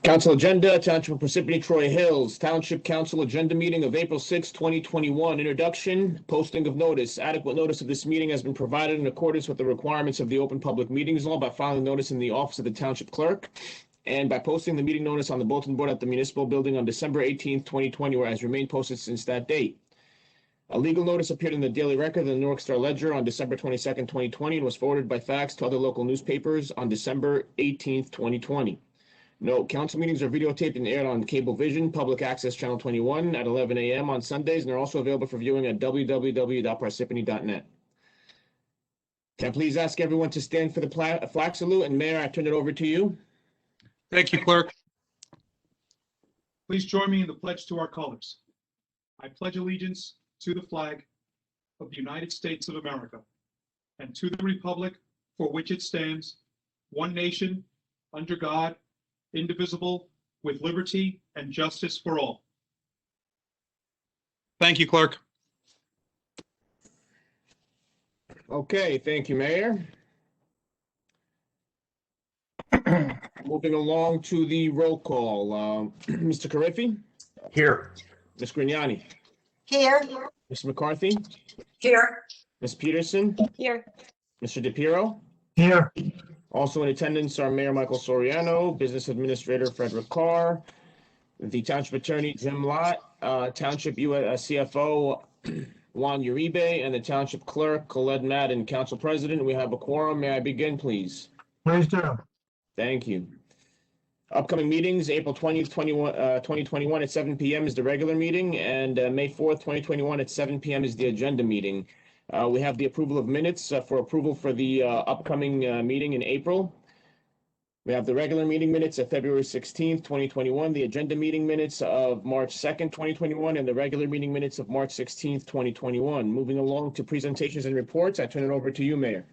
Council agenda, Township of Parsippany-Troy Hills, Township Council agenda meeting of April 6, 2021. Introduction, posting of notice. Adequate notice of this meeting has been provided in accordance with the requirements of the Open Public Meetings Law by filing notice in the office of the Township Clerk and by posting the meeting notice on the bulletin board at the Municipal Building on December 18, 2020, where it has remained posted since that date. A legal notice appeared in the Daily Record and the Newark Star Ledger on December 22, 2020, and was forwarded by fax to other local newspapers on December 18, 2020. Note, council meetings are videotaped and aired on Cablevision, Public Access Channel 21 at 11 a.m. on Sundays, and they're also available for viewing at www.parsippany.net. Can I please ask everyone to stand for the flag salute? And Mayor, I turn it over to you. Thank you, Clerk. Please join me in the pledge to our colors. I pledge allegiance to the flag of the United States of America and to the republic for which it stands, one nation, under God, indivisible, with liberty and justice for all. Thank you, Clerk. Okay, thank you, Mayor. Moving along to the roll call. Mr. Carriffy? Here. Ms. Grignani? Here. Ms. McCarthy? Here. Ms. Peterson? Here. Mr. DePiero? Here. Also in attendance are Mayor Michael Soriano, Business Administrator Frederick Carr, the Township Attorney Jim Lott, Township CFO Juan Uribe, and the Township Clerk Colette Madden. Council President, we have a quorum. May I begin, please? Please do. Thank you. Upcoming meetings, April 20th, 2021 at 7 p.m. is the regular meeting, and May 4th, 2021 at 7 p.m. is the agenda meeting. We have the approval of minutes for approval for the upcoming meeting in April. We have the regular meeting minutes of February 16th, 2021, the agenda meeting minutes of March 2nd, 2021, and the regular meeting minutes of March 16th, 2021. Moving along to presentations and reports, I turn it over to you, Mayor.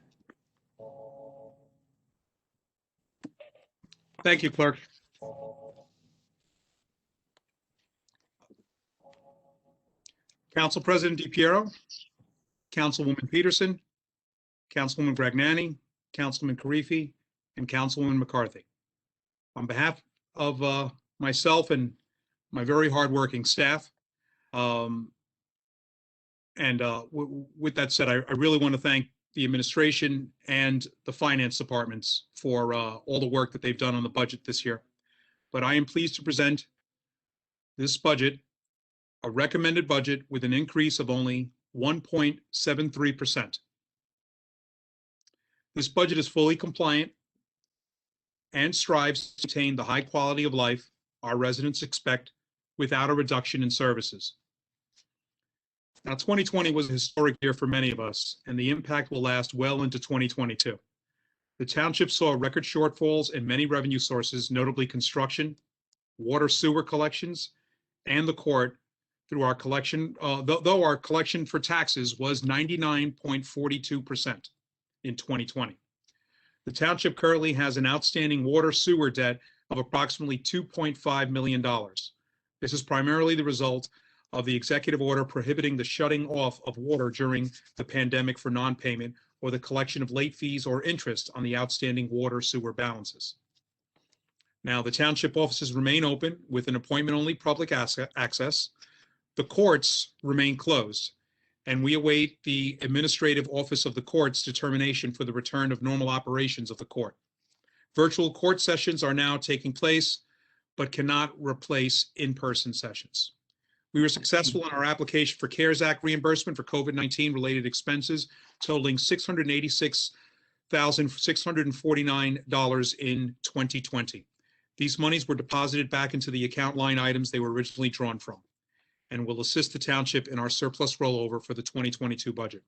Thank you, Clerk. Council President DePiero, Councilwoman Peterson, Councilwoman Grignani, Councilman Carriffy, and Councilwoman McCarthy. On behalf of myself and my very hardworking staff, with that said, I really want to thank the administration and the finance departments for all the work that they've done on the budget this year. But I am pleased to present this budget, a recommended budget with an increase of only 1.73%. This budget is fully compliant and strives to maintain the high quality of life our residents expect without a reduction in services. Now, 2020 was a historic year for many of us, and the impact will last well into 2022. The township saw record shortfalls in many revenue sources, notably construction, water sewer collections, and the court through our collection, though our collection for taxes was 99.42% in 2020. The township currently has an outstanding water sewer debt of approximately $2.5 million. This is primarily the result of the executive order prohibiting the shutting off of water during the pandemic for non-payment or the collection of late fees or interest on the outstanding water sewer balances. Now, the township offices remain open with an appointment-only public access. The courts remain closed, and we await the administrative office of the court's determination for the return of normal operations of the court. Virtual court sessions are now taking place, but cannot replace in-person sessions. We were successful in our application for CARES Act reimbursement for COVID-19 related expenses totaling $686,649 in 2020. These monies were deposited back into the account line items they were originally drawn from and will assist the township in our surplus rollover for the 2022 budget.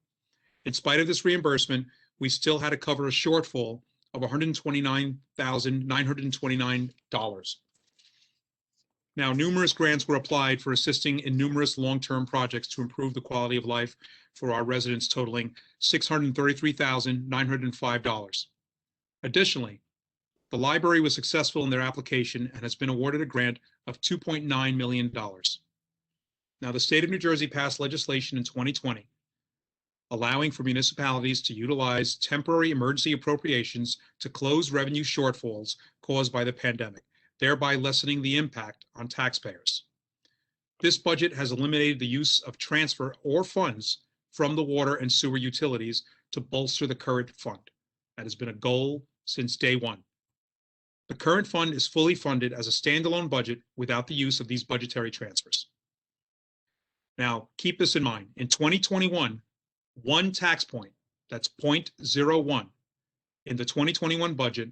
In spite of this reimbursement, we still had to cover a shortfall of $129,929. Now, numerous grants were applied for assisting in numerous long-term projects to improve the quality of life for our residents, totaling $633,905. Additionally, the library was successful in their application and has been awarded a grant of $2.9 million. Now, the state of New Jersey passed legislation in 2020 allowing for municipalities to utilize temporary emergency appropriations to close revenue shortfalls caused by the pandemic, thereby lessening the impact on taxpayers. This budget has eliminated the use of transfer or funds from the water and sewer utilities to bolster the current fund. That has been a goal since day one. The current fund is fully funded as a standalone budget without the use of these budgetary transfers. Now, keep this in mind. In 2021, one tax point, that's 0.01, in the 2021 budget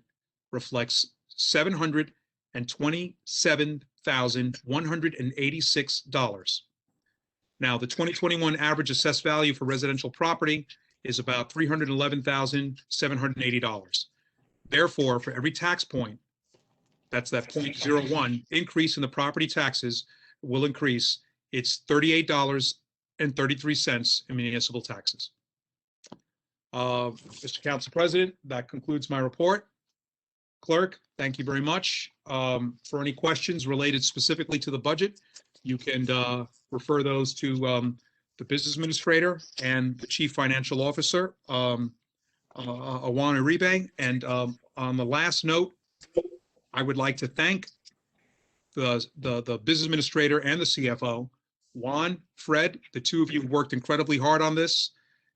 reflects $727,186. Now, the 2021 average assessed value for residential property is about $311,780. Therefore, for every tax point, that's that 0.01 increase in the property taxes will increase its $38.33 in municipal taxes. Mr. Council President, that concludes my report. Clerk, thank you very much. For any questions related specifically to the budget, you can refer those to the business administrator and the chief financial officer, Awana Uribe. And on the last note, I would like to thank the business administrator and the CFO, Juan, Fred. The two of you worked incredibly hard on this,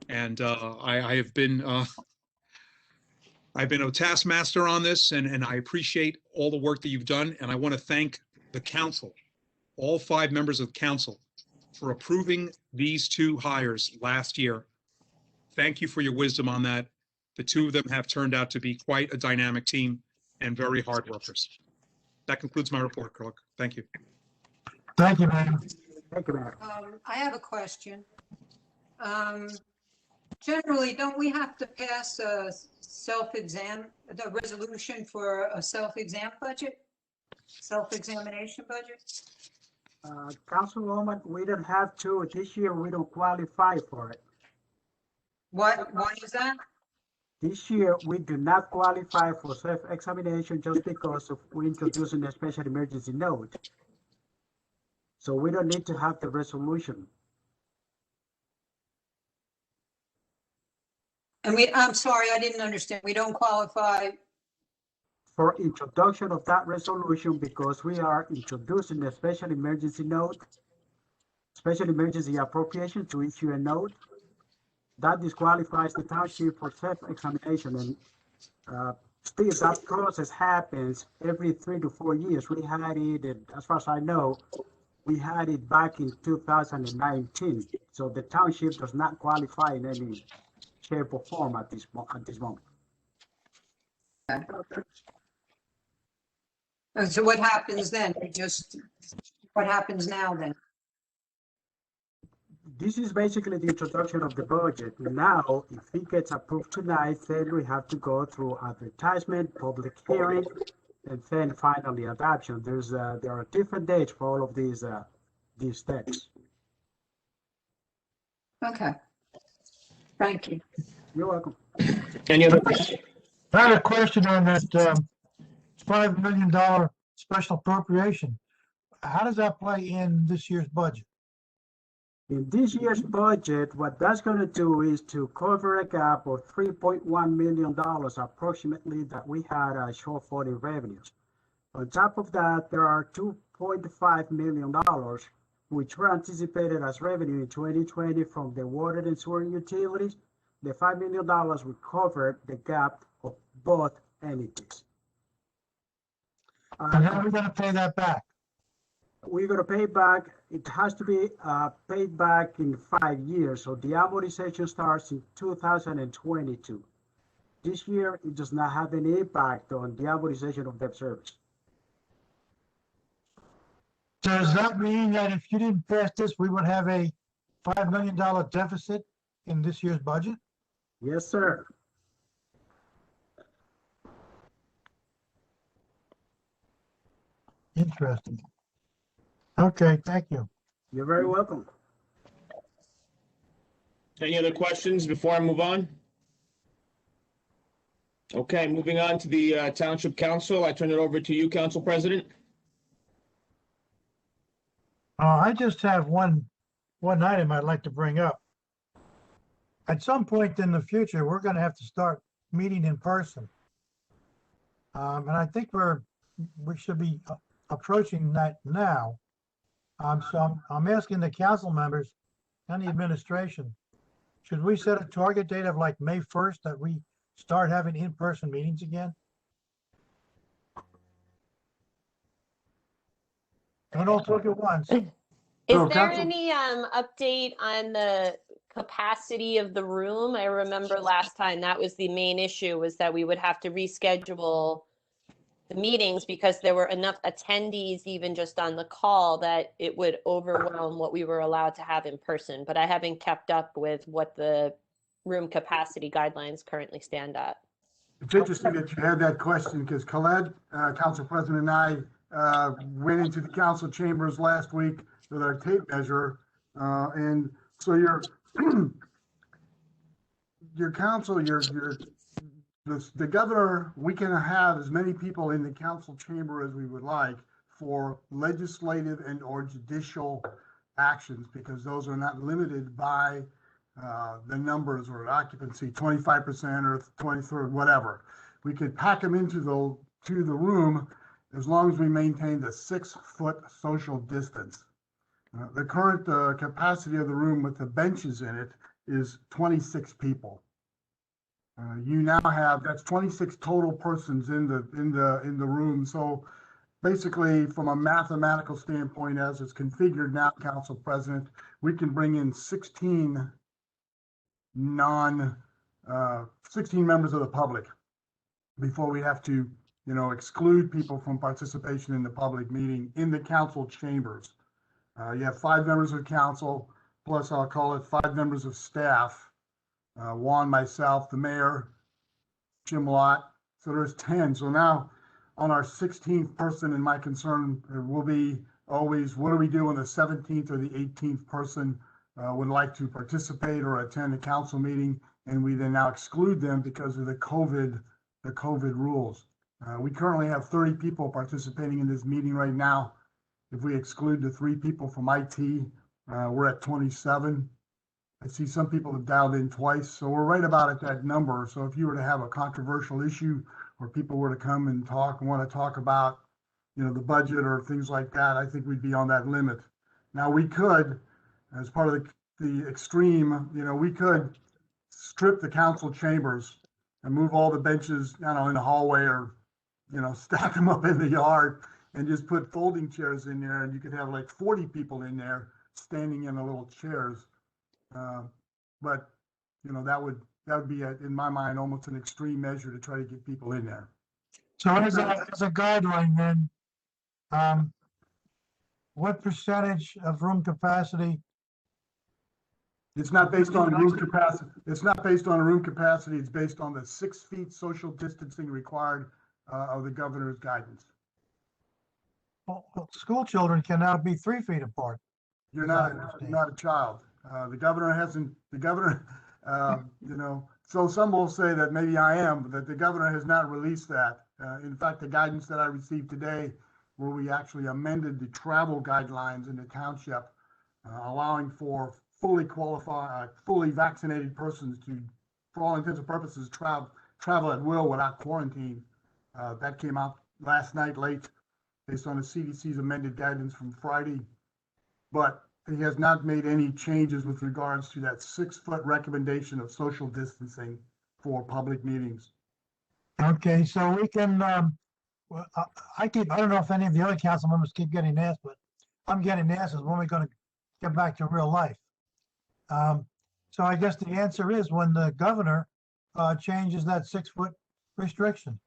and I've been a taskmaster on this, and I appreciate all the work that you've done. And I want to thank the council, all 5 members of the council, for approving these 2 hires last year. Thank you for your wisdom on that. The 2 of them have turned out to be quite a dynamic team and very hard workers. That concludes my report, Clerk. Thank you. Thank you, madam. Thank you, Mayor. I have a question. Generally, don't we have to pass a self-exam, the resolution for a self-exam budget? Self-examination budget? Councilwoman, we don't have to. This year, we don't qualify for it. Why is that? This year, we do not qualify for self-examination just because of we introducing a special emergency note. So we don't need to have the resolution. And I'm sorry, I didn't understand. We don't qualify. For introduction of that resolution because we are introducing a special emergency note, special emergency appropriation to issue a note. That disqualifies the township for self-examination, and still that process happens every 3 to 4 years. We had it, and as far as I know, we had it back in 2019. So the township does not qualify in any shape or form at this moment. And so what happens then? What happens now then? This is basically the introduction of the budget. Now, if it gets approved tonight, then we have to go through advertisement, public hearing, and then finally adoption. There are different dates for all of these steps. Okay. Thank you. You're welcome. Any other questions? I had a question on that $5 million special appropriation. How does that play in this year's budget? In this year's budget, what that's going to do is to cover a gap of $3.1 million approximately that we had a shortfall in revenues. On top of that, there are $2.5 million which were anticipated as revenue in 2020 from the water and sewer utilities. The $5 million will cover the gap of both entities. And how are we going to pay that back? We're going to pay back, it has to be paid back in 5 years. So the amortization starts in 2022. This year, it does not have any impact on the amortization of debt service. So does that mean that if you didn't pass this, we would have a $5 million deficit in this year's budget? Yes, sir. Interesting. Okay, thank you. You're very welcome. Any other questions before I move on? Okay, moving on to the Township Council. I turn it over to you, Council President. I just have one item I'd like to bring up. at some point in the future, we're gonna have to start meeting in person. And I think we should be approaching that now. So I'm asking the council members and the administration, should we set a target date of like May 1st that we start having in-person meetings again? Don't all talk at once. Is So, there Council- any update on the capacity of the room? I remember last time that was the main issue, was that we would have to reschedule the meetings because there were enough attendees even just on the call that it would overwhelm what we were allowed to have in person. But I haven't kept up with what the room capacity guidelines currently stand at. It's interesting that you had that question because Khaled, Council President, and I went into the council chambers last week with our tape measure. And so your council, the governor, we can have as many people in the council chamber as we would like for legislative and or judicial actions, because those are not limited by the numbers or occupancy, 25% or 23rd, whatever. We could pack them into the room as long as we maintain the 6-foot social distance. The current capacity of the room with the benches in it is 26 people. You now have, that's 26 total persons in the room. So basically, from a mathematical standpoint, as it's configured now, Council President, we can bring in 16 members of the public before we have to, exclude people from participation in the public meeting in the council chambers. You have 5 members of council, plus I'll call it 5 members of staff. Juan, myself, the mayor, Jim Lott. So there's 10. So now on our 16th person, and my concern will be always, what do we do when the 17th or the 18th person would like to participate or attend a council meeting, and we then now exclude them because of the COVID rules. We currently have 30 people participating in this meeting right now. If we exclude the 3 people from IT, we're at 27. I see some people have dialed in twice, so we're right about at that number. So if you were to have a controversial issue, or people were to come and want to talk about, the budget or things like that, I think we'd be on that limit. Now we could, as part of the extreme, we could strip the council chambers and move all the benches, in the hallway, or, stack them up in the yard and just put folding chairs in there, and you could have like 40 people in there standing in the little chairs. But that would be, in my mind, almost an extreme measure to try to get people in there. So as a guideline then, what percentage of room capacity? It's not based on room capacity. It's not based on room capacity. It's based on the 6 feet social distancing required of the governor's guidance. Well, school children can now be 3 feet apart. You're not a child. The governor, so some will say that maybe I am, but that the governor has not released that. In fact, the guidance that I received today, where we actually amended the travel guidelines in the township, allowing for fully qualified, fully vaccinated persons to, for all intents and purposes, travel at will without quarantine. That came out last night late, based on the CDC's amended guidance from Friday. But he has not made any changes with regards to that 6-foot recommendation of social distancing for public meetings. Okay, so we can, I don't know if any of the other council members keep getting asked, but I'm getting asked is when we're gonna get back to real life. So I guess the answer is when the governor changes that 6-foot restriction.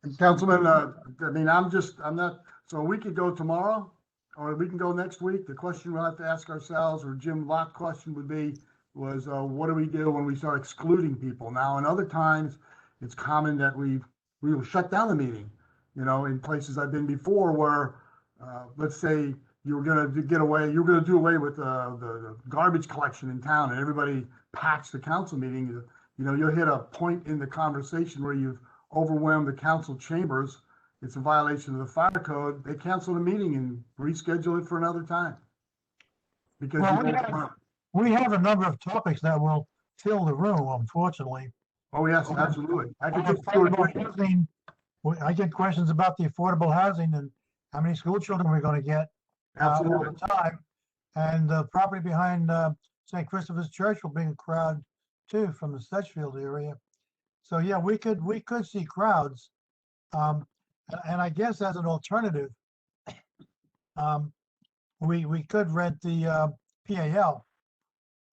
And Councilman, I'm not, so we could go tomorrow, or we can go next week. The question we'll have to ask ourselves, or Jim Lott's question would be, was what do we do when we start excluding people? Now, in other times, it's common that we will shut down the meeting. In places I've been before where, let's say you're going to do away with the garbage collection in town, and everybody packs the council meeting. You'll hit a point in the conversation where you've overwhelmed the council chambers. It's a violation of the fire code. They cancel the meeting and reschedule it for another time. Because Well, we have a number of topics that will fill the room, unfortunately. Oh, yes, absolutely. I could On take two or affordable three. housing, I get questions about the affordable housing and how many school children we're gonna get all Absolutely. the time. And the property behind St. Christopher's Church will bring a crowd too from the Sedgefield area. So yeah, we could see crowds. And I guess as an alternative, we could rent the PAL.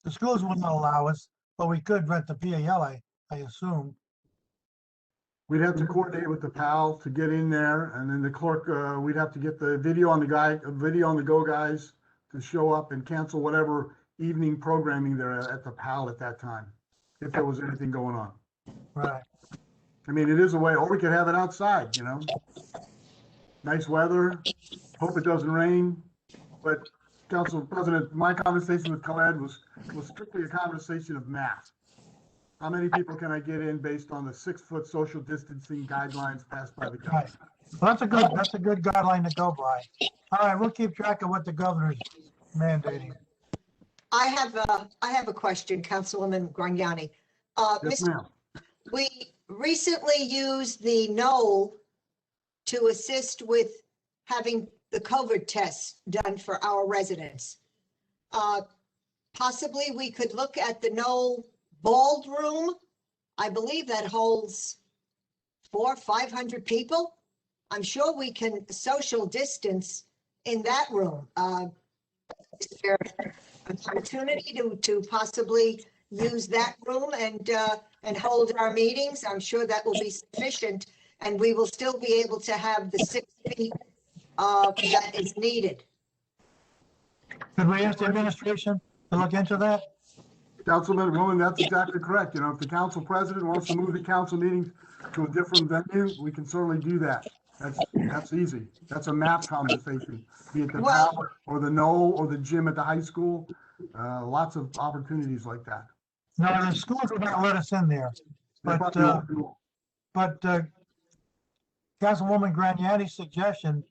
The schools will not allow us, but we could rent the PAL, I assume. We'd have to coordinate with the PAL to get in there, and then the clerk, we'd have to get the video on the go guys to show up and cancel whatever evening programming there at the PAL at that time, if there was anything going on. Right. I mean, it is a way, or we could have it outside, you know? Nice weather, hope it doesn't rain, but Council President, my conversation with Khaled was strictly a conversation of math. How many people can I get in based on the 6-foot social distancing guidelines passed by the Right. governor? Well, that's a good guideline to go by. All right, we'll keep track of what the governor's mandating. I have a question, Councilwoman Grignani. Yes, Mr. ma'am. We recently used the Knoll to assist with having the COVID tests done for our residents. Possibly we could look at the Knoll Ballroom. I believe that holds 400-500 people. I'm sure we can social distance in that room. Is there an opportunity to possibly use that room and hold our meetings? I'm sure that will be sufficient, and we will still be able to have the 6 feet that is needed. Could we ask the administration to look into that? Councilman Woman, that's exactly correct. You know, if the council president wants to move the council meetings to a different venue, we can certainly do that. That's easy. That's a math conversation, be it the PAL or the Knoll or the gym at the high school. Lots of opportunities like that. No, the schools will not let us in there. But Councilwoman Graniani's suggestion,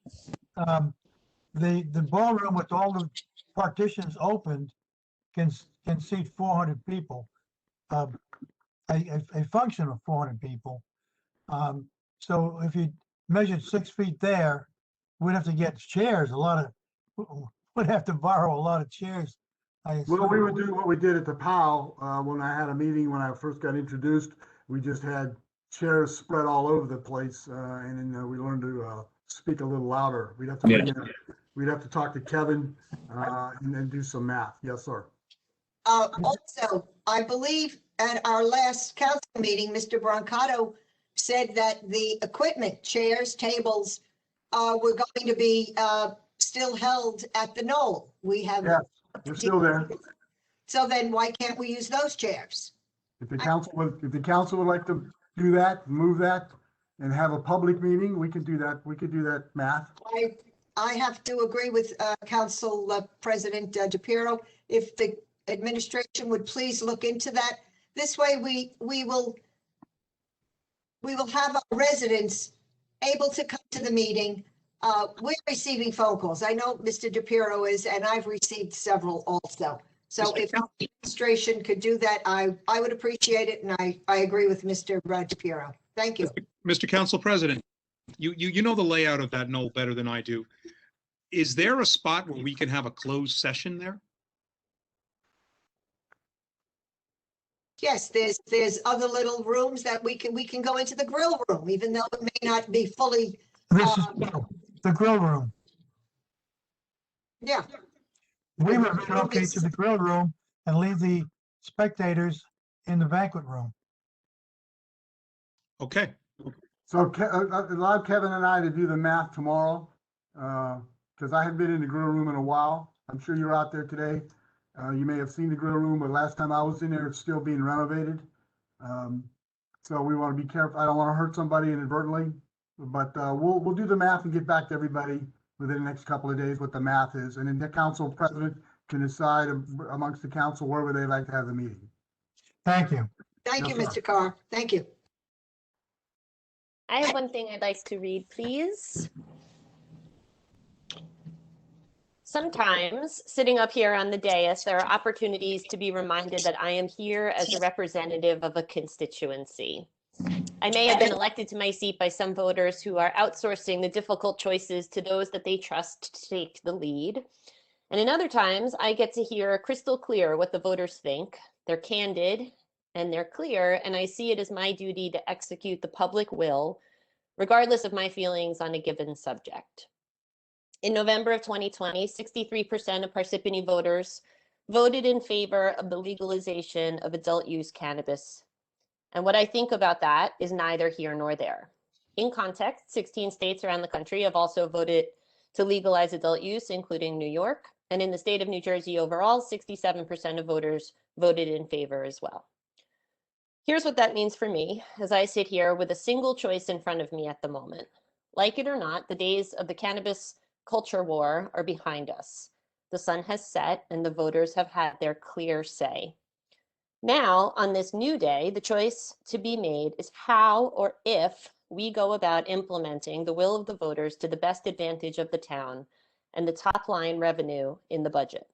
the ballroom with all the partitions opened can seat 400 people, a function of 400 people. So if you measured 6 feet there, we'd have to get chairs, we'd have to borrow a lot of chairs. Well, we would do what we did at the PAL, when I had a meeting, when I first got introduced, we just had chairs spread all over the place, and then we learned to speak a little louder. We'd have to talk to Kevin, and then do some math. Yes, sir. Also, I believe at our last council meeting, Mr. Brancato said that the equipment, chairs, tables, were going to be still held at the Knoll. We have. Yeah, they're still there. So then why can't we use those chairs? If the council would like to do that, move that, and have a public meeting, we can do that. We could do that math. I have to agree with Council President DePiero. If the administration would please look into that. This way we will have our residents able to come to the meeting. We're receiving phone calls. I know Mr. DePiero is, and I've received several also. So if the administration could do that, I would appreciate it, and I agree with Mr. DePiero. Thank you. Mr. Council President, you know the layout of that Knoll better than I do. Is there a spot where we can have a closed session there? Yes, there's other little rooms that we can go into the grill room, even though it may not be fully. This is the grill room. Yeah. We would relocate to the grill room and leave the spectators in the banquet room. Okay. So allow Kevin and I to do the math tomorrow, because I haven't been in the grill room in a while. I'm sure you're out there today. You may have seen the grill room, but last time I was in there, it's still being renovated. So we want to be careful. I don't want to hurt somebody inadvertently, but we'll do the math and get back to everybody within the next couple of days what the math is. And then the council president can decide amongst the council wherever they'd like to have the meeting. Thank you. Thank you, Yes, Mr. Carr. Thank you. I have one thing I'd like to read, please. Sometimes sitting up here on the dais, there are opportunities to be reminded that I am here as a representative of a constituency. I may have been elected to my seat by some voters who are outsourcing the difficult choices to those that they trust to take the lead. And in other times, I get to hear crystal clear what the voters think. They're candid and they're clear, and I see it as my duty to execute the public will, regardless of my feelings on a given subject. In November of 2020, 63% of Parsippany voters voted in favor of the legalization of adult use cannabis. And what I think about that is neither here nor there. In context, 16 states around the country have also voted to legalize adult use, including New York. And in the state of New Jersey overall, 67% of voters voted in favor as well. Here's what that means for me as I sit here with a single choice in front of me at the moment. Like it or not, the days of the cannabis culture war are behind us. The sun has set and the voters have had their clear say. Now, on this new day, the choice to be made is how or if we go about implementing the will of the voters to the best advantage of the town and the top line revenue in the budget.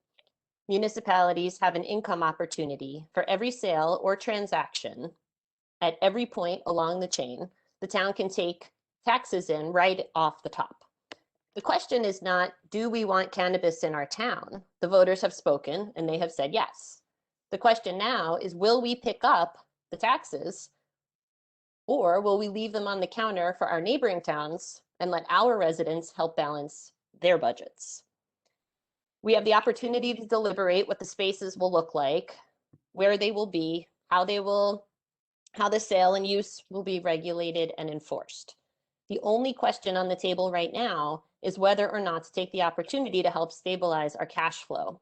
Municipalities have an income opportunity for every sale or transaction at every point along the chain. The town can take taxes in right off the top. The question is not, do we want cannabis in our town? The voters have spoken and they have said yes. The question now is, will we pick up the taxes or will we leave them on the counter for our neighboring towns and let our residents help balance their budgets? We have the opportunity to deliberate what the spaces will look like, where they will be, how the sale and use will be regulated and enforced. The only question on the table right now is whether or not to take the opportunity to help stabilize our cash flow.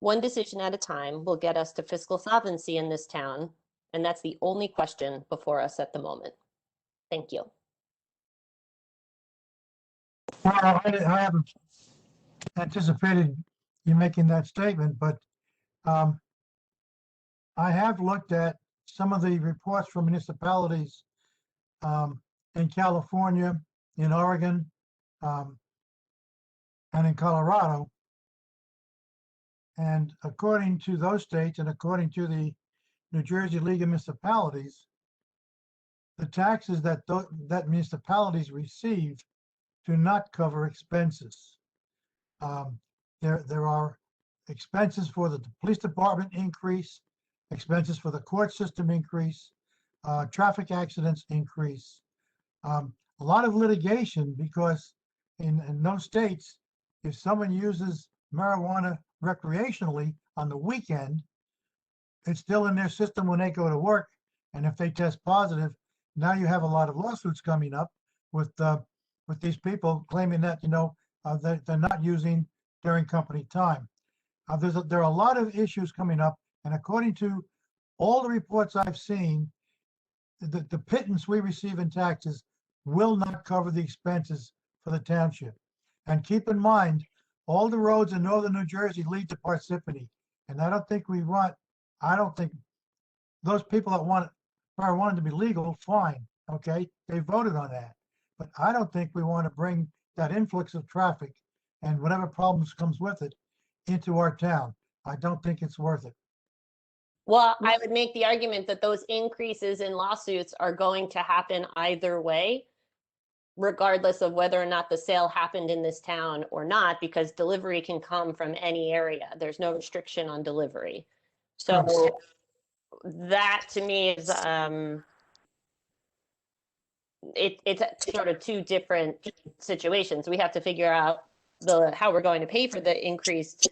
One decision at a time will get us to fiscal solvency in this town, and that's the only question before us at the moment. Thank you. Well, I haven't anticipated you making that statement, but I have looked at some of the reports from municipalities in California, in Oregon, and in Colorado. And according to those states and according to the New Jersey League of Municipalities, the taxes that municipalities receive do not cover expenses. There are expenses for the police department increase, expenses for the court system increase, traffic accidents increase, a lot of litigation, because in those states, if someone uses marijuana recreationally on the weekend, it's still in their system when they go to work. And if they test positive, now you have a lot of lawsuits coming up with these people claiming that, they're not using during company time. There are a lot of issues coming up, and according to all the reports I've seen, the pittance we receive in taxes will not cover the expenses for the township. And keep in mind, all the roads in northern New Jersey lead to Parsippany, and I don't think those people that want marijuana to be legal, fine, okay, they voted on that. But I don't think we want to bring that influx of traffic and whatever problems comes with it into our town. I don't think it's worth it. Well, I would make the argument that those increases in lawsuits are going to happen either way, regardless of whether or not the sale happened in this town or not, because delivery can come from any area. There's no restriction on delivery. So that to me is, it's sort of two different situations. We have to figure out how we're going to pay for the increased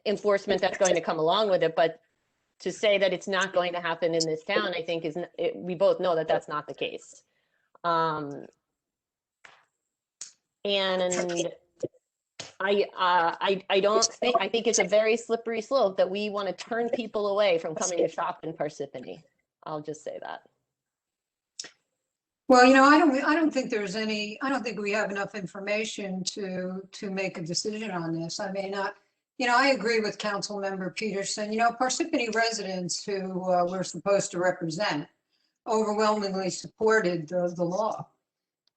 enforcement that's going to come along with it. But to say that it's not going to happen in this town, I think we both know that that's not the case. And I think it's a very slippery slope that we want to turn people away from coming to shop in Parsippany. I'll just say that. Well, I don't think we have enough information to make a decision on this. I may not, I agree with Council Member Peterson. Parsippany residents who we're supposed to represent overwhelmingly supported the law.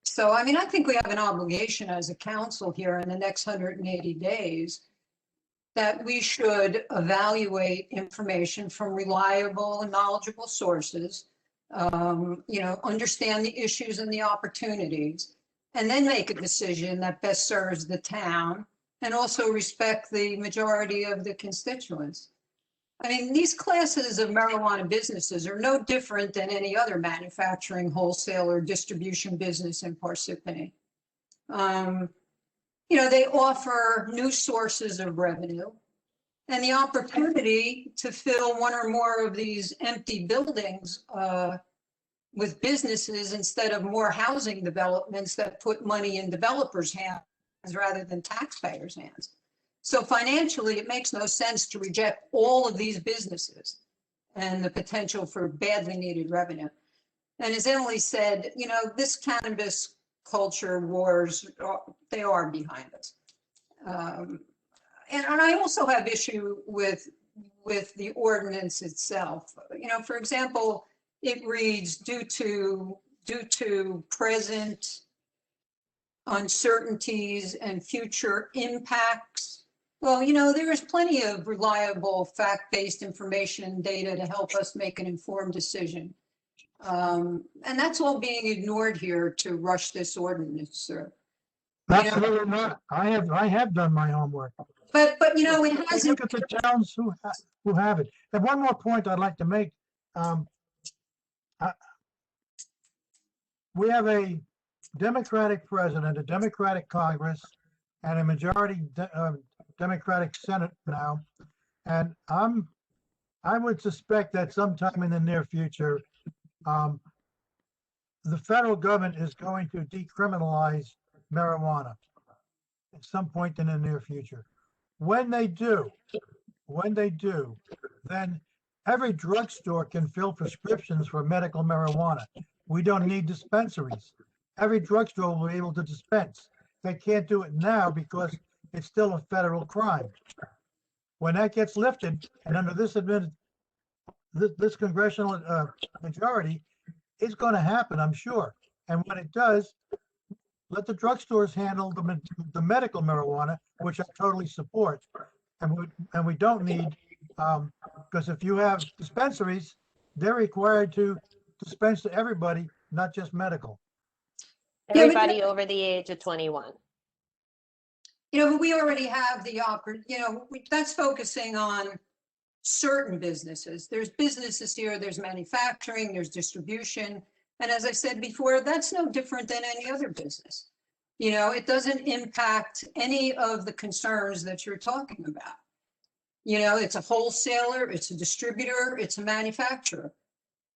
So, I mean, I think we have an obligation as a council here in the next 180 days that we should evaluate information from reliable and knowledgeable sources, understand the issues and the opportunities, and then make a decision that best serves the town and also respect the majority of the constituents. I mean, these classes of marijuana businesses are no different than any other manufacturing, wholesale, or distribution business in Parsippany. They offer new sources of revenue and the opportunity to fill one or more of these empty buildings with businesses instead of more housing developments that put money in developers' hands rather than taxpayers' hands. So financially, it makes no sense to reject all of these businesses and the potential for badly needed revenue. And as Emily said, this cannabis culture wars, they are behind us. And I also have issue with the ordinance itself. For example, it reads due to present uncertainties and future impacts. Well, there is plenty of reliable fact-based information and data to help us make an informed decision. And that's all being ignored here to rush this ordinance through. Absolutely not. I have done my homework. But it hasn't. Look at the towns who have it. And one more point I'd like to make. We have a Democratic president, a Democratic Congress, and a majority Democratic Senate now. And I would suspect that sometime in the near future, the federal government is going to decriminalize marijuana at some point in the near future. When they do, then every drugstore can fill prescriptions for medical marijuana. We don't need dispensaries. Every drugstore will be able to dispense. They can't do it now because it's still a federal crime. When that gets lifted, and under this congressional majority, it's going to happen, I'm sure. And when it does, let the drugstores handle the medical marijuana, which I totally support. And we don't need, because if you have dispensaries, they're required to dispense to everybody, not just medical. Everybody over the age of 21. But we already have the that's focusing on certain businesses. There's businesses here, there's manufacturing, there's distribution. And as I said before, that's no different than any other business. It doesn't impact any of the concerns that you're talking about. It's a wholesaler, it's a distributor, it's a manufacturer.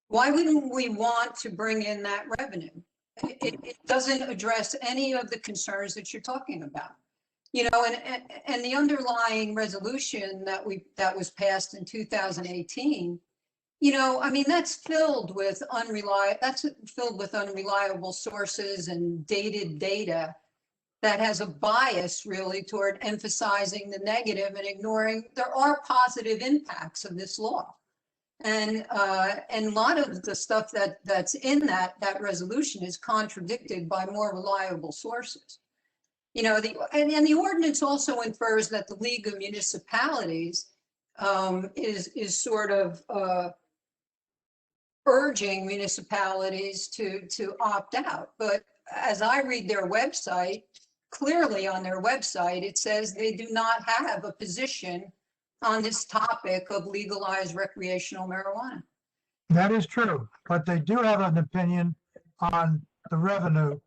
Why wouldn't we want to bring in that revenue? It doesn't address any of the concerns that you're talking about. And the underlying resolution that was passed in 2018, that's filled with unreliable sources and dated data that has a bias really toward emphasizing the negative and ignoring there are positive impacts of this law. And a lot of the stuff that's in that resolution is contradicted by more reliable sources. The ordinance also infers that the League of Municipalities is sort of urging municipalities to opt out. But as I read their website, clearly on their website, it says they do not have a position on this topic of legalized recreational marijuana. That is true, but they do have an opinion on the revenue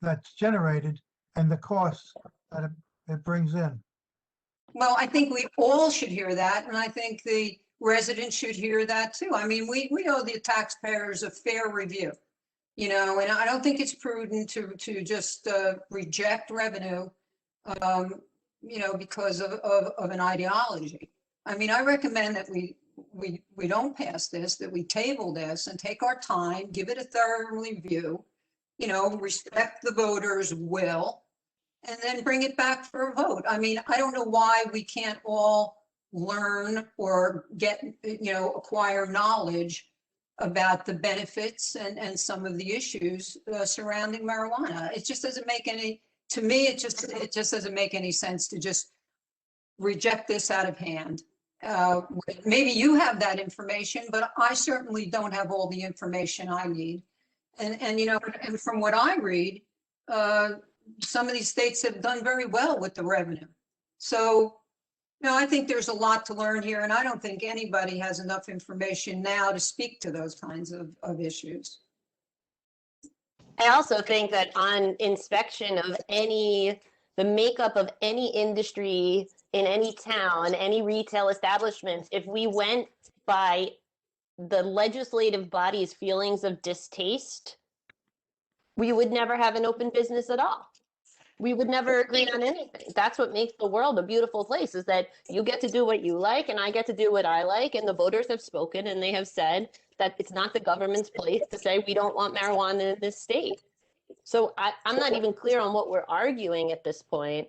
that's generated and the costs that it brings in. Well, I think we all should hear that, and I think the residents should hear that too. I mean, we owe the taxpayers a fair review, and I don't think it's prudent to just reject revenue, because of an ideology. I mean, I recommend that we don't pass this, that we table this and take our time, give it a thorough review, respect the voters' will, and then bring it back for a vote. I mean, I don't know why we can't all learn or get, acquire knowledge about the benefits and some of the issues surrounding marijuana. It just doesn't make any, to me, it just doesn't make any sense to just reject this out of hand. Maybe you have that information, but I certainly don't have all the information I need. And you know, and from what I read, some of these states have done very well with the revenue. So, you know, I think there's a lot to learn here, and I don't think anybody has enough information now to speak to those kinds of issues. I also think that on inspection of the makeup of any industry in any town, any retail establishments, if we went by the legislative body's feelings of distaste, we would never have an open business at all. We would never agree on anything. That's what makes the world a beautiful place, is that you get to do what you like and I get to do what I like. And the voters have spoken and they have said that it's not the government's place to say we don't want marijuana in this state. So I'm not even clear on what we're arguing at this point.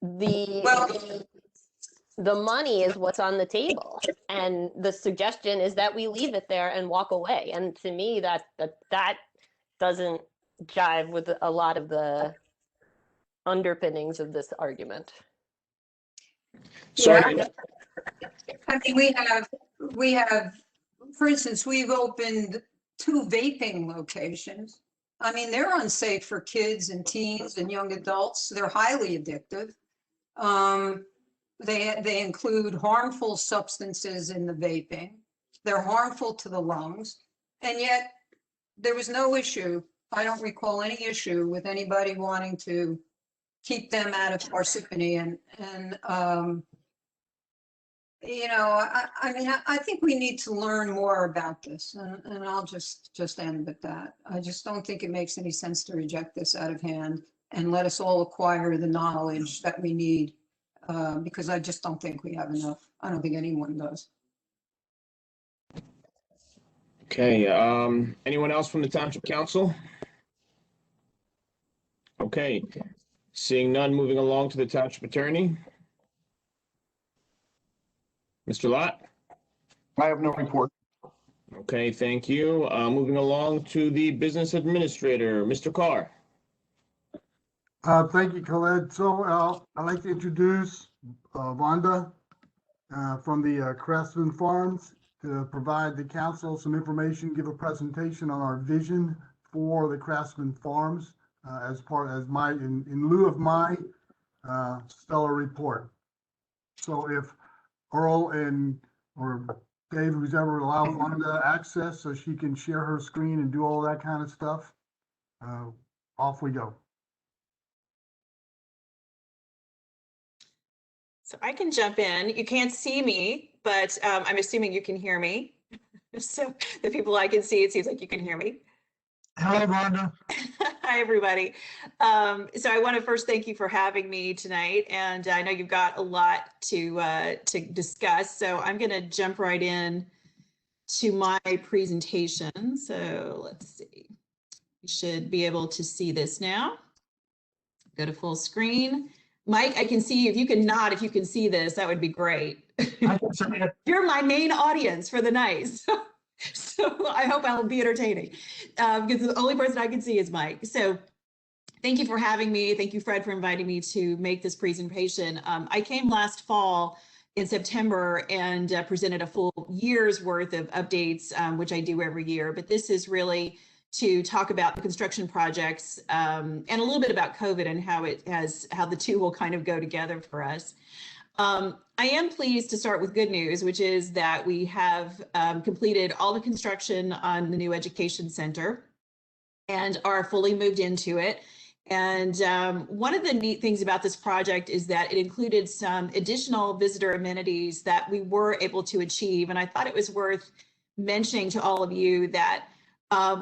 The money is what's on the table, and the suggestion is that we leave it there and walk away. And to me, that doesn't jive with a lot of the underpinnings of this argument. Sorry. Yeah. I mean, we have, for instance, we've opened 2 vaping locations. I mean, they're unsafe for kids and teens and young adults. They're highly addictive. They include harmful substances in the vaping. They're harmful to the lungs. And yet there was no issue. I don't recall any issue with anybody wanting to keep them out of Parsippany. And you know, I mean, I think we need to learn more about this, and I'll just end with that. I just don't think it makes any sense to reject this out of hand and let us all acquire the knowledge that we need, because I just don't think we have enough. I don't think anyone does. Okay, anyone else from the Township Council? Okay, seeing none, moving along to the Township Attorney. Mr. Lott? I have no report. Okay, thank you. Moving along to the Business Administrator, Mr. Carr. Thank you, Khaled. So I'd like to introduce Vonda from the Craftsman Farms to provide the council some information, give a presentation on our vision for the Craftsman Farms in lieu of my stellar report. So if Earl or Dave, who's ever allowed Vonda access so she can share her screen and do all that kind of stuff, off we go. So I can jump in. You can't see me, but I'm assuming you can hear me. So the people I can see, it seems like you can hear me. Hello, Vonda. Hi, everybody. So I want to first thank you for having me tonight. And I know you've got a lot to discuss. So I'm going to jump right in to my presentation. So let's see. You should be able to see this now. Go to full screen. Mike, I can see you. If you can nod, if you can see this, that would be great. I can see it. You're my main audience for the night. So I hope I'll be entertaining because the only person I can see is Mike. So thank you for having me. Thank you, Fred, for inviting me to make this presentation. I came last fall in September and presented a full year's worth of updates, which I do every year. But this is really to talk about the construction projects and a little bit about COVID and how the two will kind of go together for us. I am pleased to start with good news, which is that we have completed all the construction on the new education center and are fully moved into it. And one of the neat things about this project is that it included some additional visitor amenities that we were able to achieve. And I thought it was worth mentioning to all of you that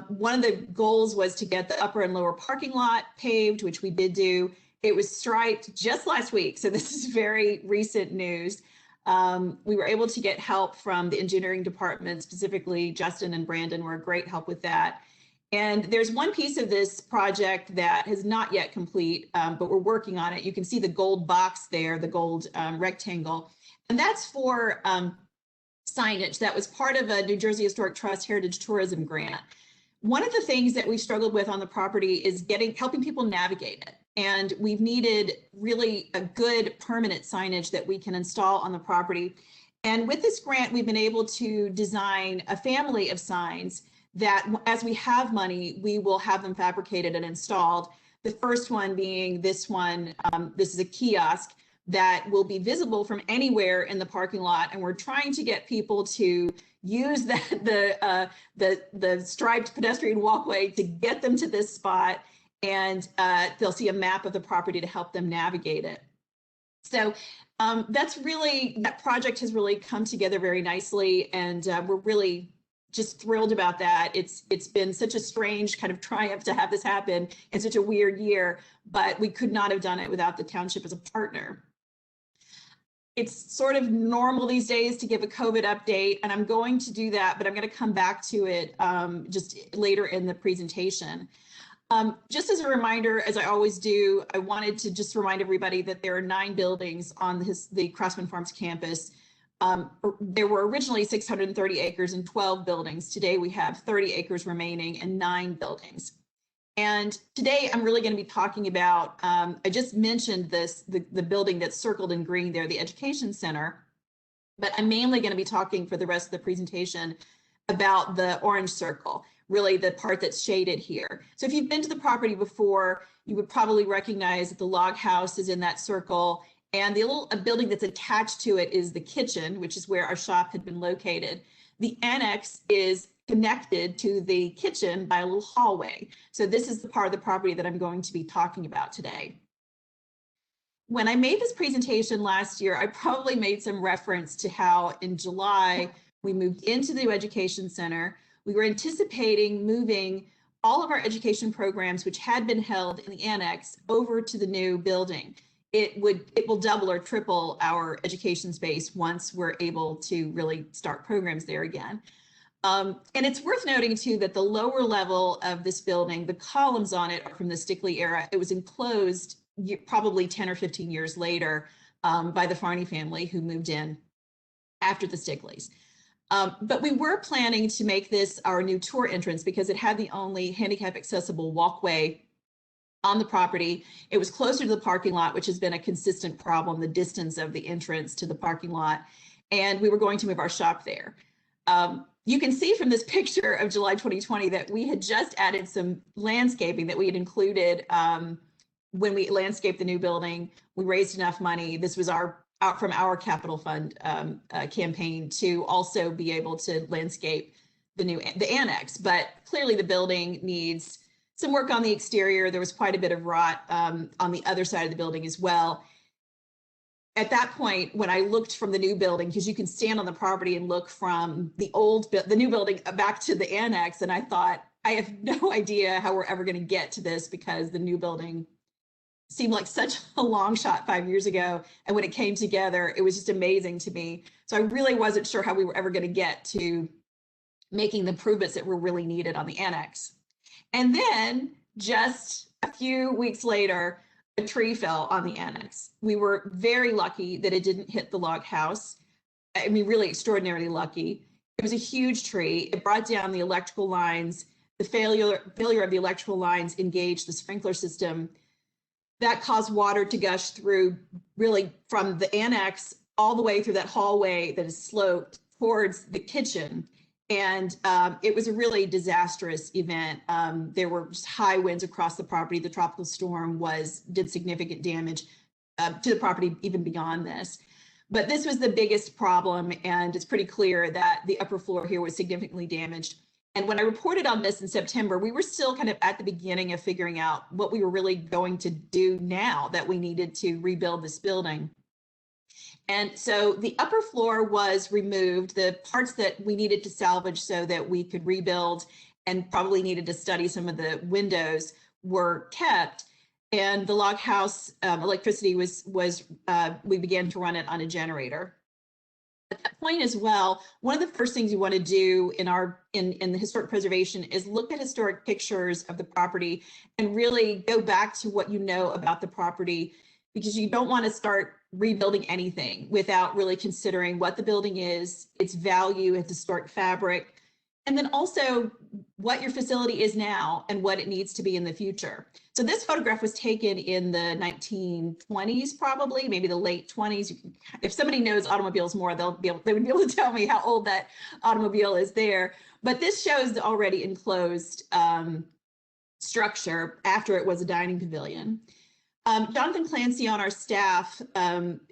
one of the goals was to get the upper and lower parking lot paved, which we did do. It was striped just last week, so this is very recent news. We were able to get help from the engineering department, specifically Justin and Brandon were a great help with that. And there's one piece of this project that has not yet complete, but we're working on it. You can see the gold box there, the gold rectangle, and that's for signage that was part of a New Jersey Historic Trust Heritage Tourism Grant. One of the things that we struggled with on the property is helping people navigate it. And we've needed really a good permanent signage that we can install on the property. And with this grant, we've been able to design a family of signs that as we have money, we will have them fabricated and installed. The first one being this one. This is a kiosk that will be visible from anywhere in the parking lot. And we're trying to get people to use the striped pedestrian walkway to get them to this spot. And they'll see a map of the property to help them navigate it. So that project has really come together very nicely. And we're really just thrilled about that. It's been such a strange kind of triumph to have this happen in such a weird year, but we could not have done it without the township as a partner. It's sort of normal these days to give a COVID update, and I'm going to do that, but I'm going to come back to it just later in the presentation. Just as a reminder, as I always do, I wanted to just remind everybody that there are 9 buildings on the Craftsman Farms campus. There were originally 630 acres and 12 buildings. Today we have 30 acres remaining and 9 buildings. And today I'm really going to be talking about, I just mentioned the building that's circled in green there, the Education Center, but I'm mainly going to be talking for the rest of the presentation about the orange circle, really the part that's shaded here. So if you've been to the property before, you would probably recognize that the log house is in that circle, and the little building that's attached to it is the kitchen, which is where our shop had been located. The annex is connected to the kitchen by a little hallway. So this is the part of the property that I'm going to be talking about today. When I made this presentation last year, I probably made some reference to how in July we moved into the new education center. We were anticipating moving all of our education programs, which had been held in the annex, over to the new building. It will double or triple our education space once we're able to really start programs there again. And it's worth noting too that the lower level of this building, the columns on it are from the Stickley era. It was enclosed probably 10 or 15 years later by the Farney family who moved in after the Stickleys. But we were planning to make this our new tour entrance because it had the only handicap accessible walkway on the property. It was closer to the parking lot, which has been a consistent problem, the distance of the entrance to the parking lot. And we were going to move our shop there. You can see from this picture of July 2020 that we had just added some landscaping that we had included when we landscaped the new building. We raised enough money. This was out from our capital fund campaign to also be able to landscape the annex. But clearly the building needs some work on the exterior. There was quite a bit of rot on the other side of the building as well. At that point, when I looked from the new building, because you can stand on the property and look from the new building back to the annex, and I thought, I have no idea how we're ever going to get to this because the new building seemed like such a long shot 5 years ago. And when it came together, it was just amazing to me. So I really wasn't sure how we were ever going to get to making the improvements that were really needed on the annex. And then just a few weeks later, a tree fell on the annex. We were very lucky that it didn't hit the log house. I mean, really extraordinarily lucky. It was a huge tree. It brought down the electrical lines. The failure of the electrical lines engaged the sprinkler system. That caused water to gush through really from the annex all the way through that hallway that is sloped towards the kitchen. And it was a really disastrous event. There were just high winds across the property. The tropical storm did significant damage to the property even beyond this. But this was the biggest problem, and it's pretty clear that the upper floor here was significantly damaged. And when I reported on this in September, we were still kind of at the beginning of figuring out what we were really going to do now that we needed to rebuild this building. And so the upper floor was removed, the parts that we needed to salvage so that we could rebuild and probably needed to study some of the windows were kept. And the log house electricity we began to run it on a generator. At that point as well, one of the first things you want to do in the historic preservation is look at historic pictures of the property and really go back to what you know about the property, because you don't want to start rebuilding anything without really considering what the building is, its value, its historic fabric, and then also what your facility is now and what it needs to be in the future. So this photograph was taken in the 1920s, probably, maybe the late 20s. If somebody knows automobiles more, they would be able to tell me how old that automobile is there. But this shows the already enclosed structure after it was a dining pavilion. Jonathan Clancy on our staff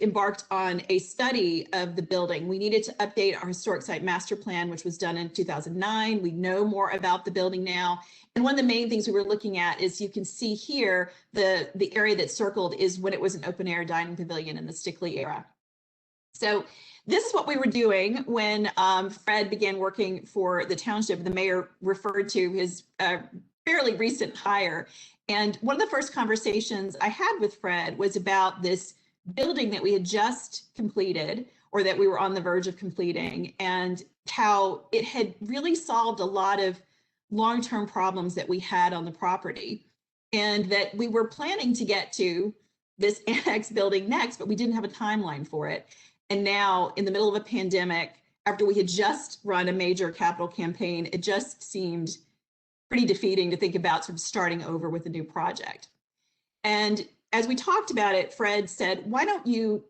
embarked on a study of the building. We needed to update our historic site master plan, which was done in 2009. We know more about the building now. And one of the main things we were looking at is, you can see here, the area that's circled is when it was an open air dining pavilion in the Stickley era. So this is what we were doing when Fred began working for the township. The mayor referred to his fairly recent hire. And one of the first conversations I had with Fred was about this building that we had just completed, or that we were on the verge of completing, and how it had really solved a lot of long-term problems that we had on the property, and that we were planning to get to this annex building next, but we didn't have a timeline for it. And now, in the middle of a pandemic, after we had just run a major capital campaign, it just seemed pretty defeating to think about sort of starting over with a new project. And as we talked about it, Fred said, why don't you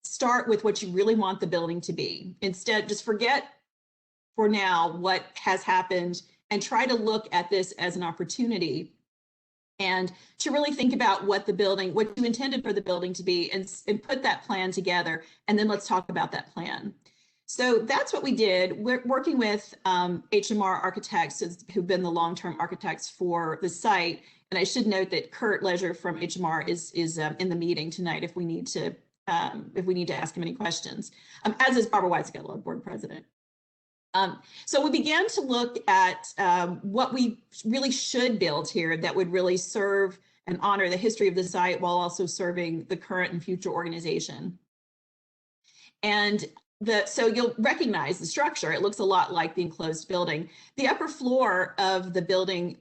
start with what you really want the building to be? Instead, just forget for now what has happened and try to look at this as an opportunity, and to really think about what you intended for the building to be, and put that plan together. And then let's talk about that plan. So that's what we did. We're working with HMR architects, who've been the long-term architects for the site. And I should note that Kurt Leisure from HMR is in the meeting tonight if we need to ask him any questions, as is Barbara Weisgettel, board president. So we began to look at what we really should build here that would really serve and honor the history of the site while also serving the current and future organization. And so you'll recognize the structure. It looks a lot like the enclosed building. The upper floor of the building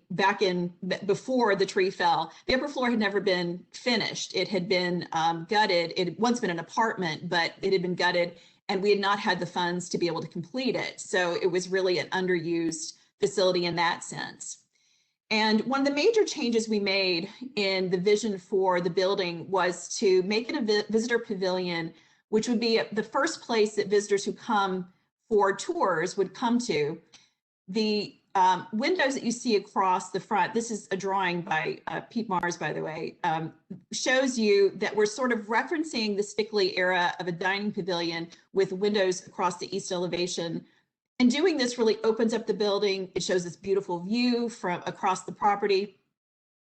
before the tree fell, the upper floor had never been finished. It had been gutted. It had once been an apartment, but it had been gutted, and we had not had the funds to be able to complete it. So it was really an underused facility in that sense. And one of the major changes we made in the vision for the building was to make it a visitor pavilion, which would be the first place that visitors who come for tours would come to. The windows that you see across the front, this is a drawing by Pete Mars, by the way, shows you that we're sort of referencing the Stickley era of a dining pavilion with windows across the east elevation. And doing this really opens up the building. It shows this beautiful view from across the property.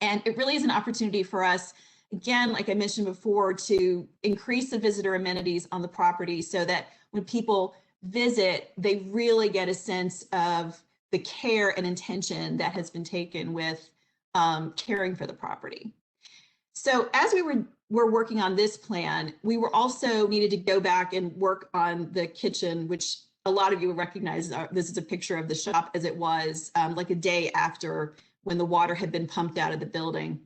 And it really is an opportunity for us, again, like I mentioned before, to increase the visitor amenities on the property so that when people visit, they really get a sense of the care and intention that has been taken with caring for the property. So as we were working on this plan, we were also needed to go back and work on the kitchen, which a lot of you will recognize. This is a picture of the shop as it was like a day after when the water had been pumped out of the building.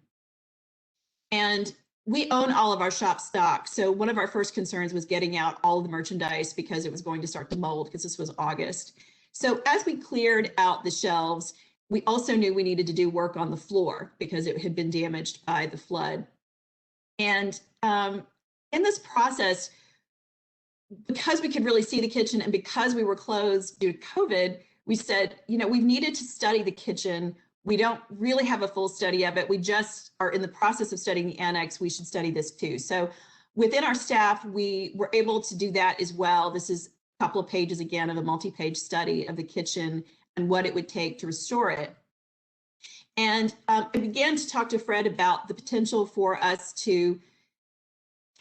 And we own all of our shop stock. So one of our first concerns was getting out all of the merchandise because it was going to start to mold, because this was August. So as we cleared out the shelves, we also knew we needed to do work on the floor because it had been damaged by the flood. And in this process, because we could really see the kitchen and because we were closed due to COVID, we said, you know, we've needed to study the kitchen. We don't really have a full study of it. We just are in the process of studying the annex. We should study this too. So within our staff, we were able to do that as well. This is a couple of pages again of a multi-page study of the kitchen and what it would take to restore it. And I began to talk to Fred about the potential for us to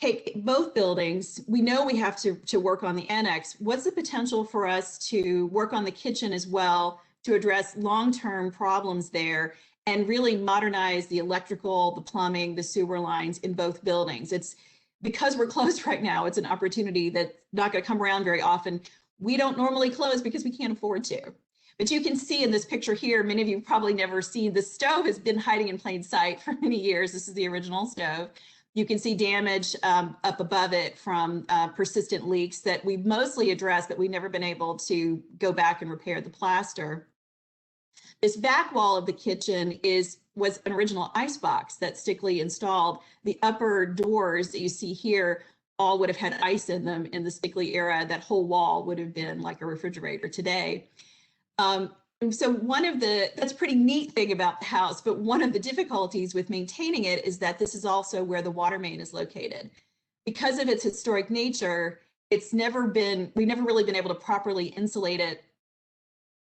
take both buildings. We know we have to work on the annex. What's the potential for us to work on the kitchen as well to address long-term problems there and really modernize the electrical, the plumbing, the sewer lines in both buildings? It's because we're closed right now, it's an opportunity that's not going to come around very often. We don't normally close because we can't afford to. But you can see in this picture here, many of you probably never seen, the stove has been hiding in plain sight for many years. This is the original stove. You can see damage up above it from persistent leaks that we've mostly addressed, but we've never been able to go back and repair the plaster. This back wall of the kitchen was an original ice box that Stickley installed. The upper doors that you see here all would have had ice in them in the Stickley era. That whole wall would have been like a refrigerator today. So that's a pretty neat thing about the house, but one of the difficulties with maintaining it is that this is also where the water main is located. Because of its historic nature, we've never really been able to properly insulate it.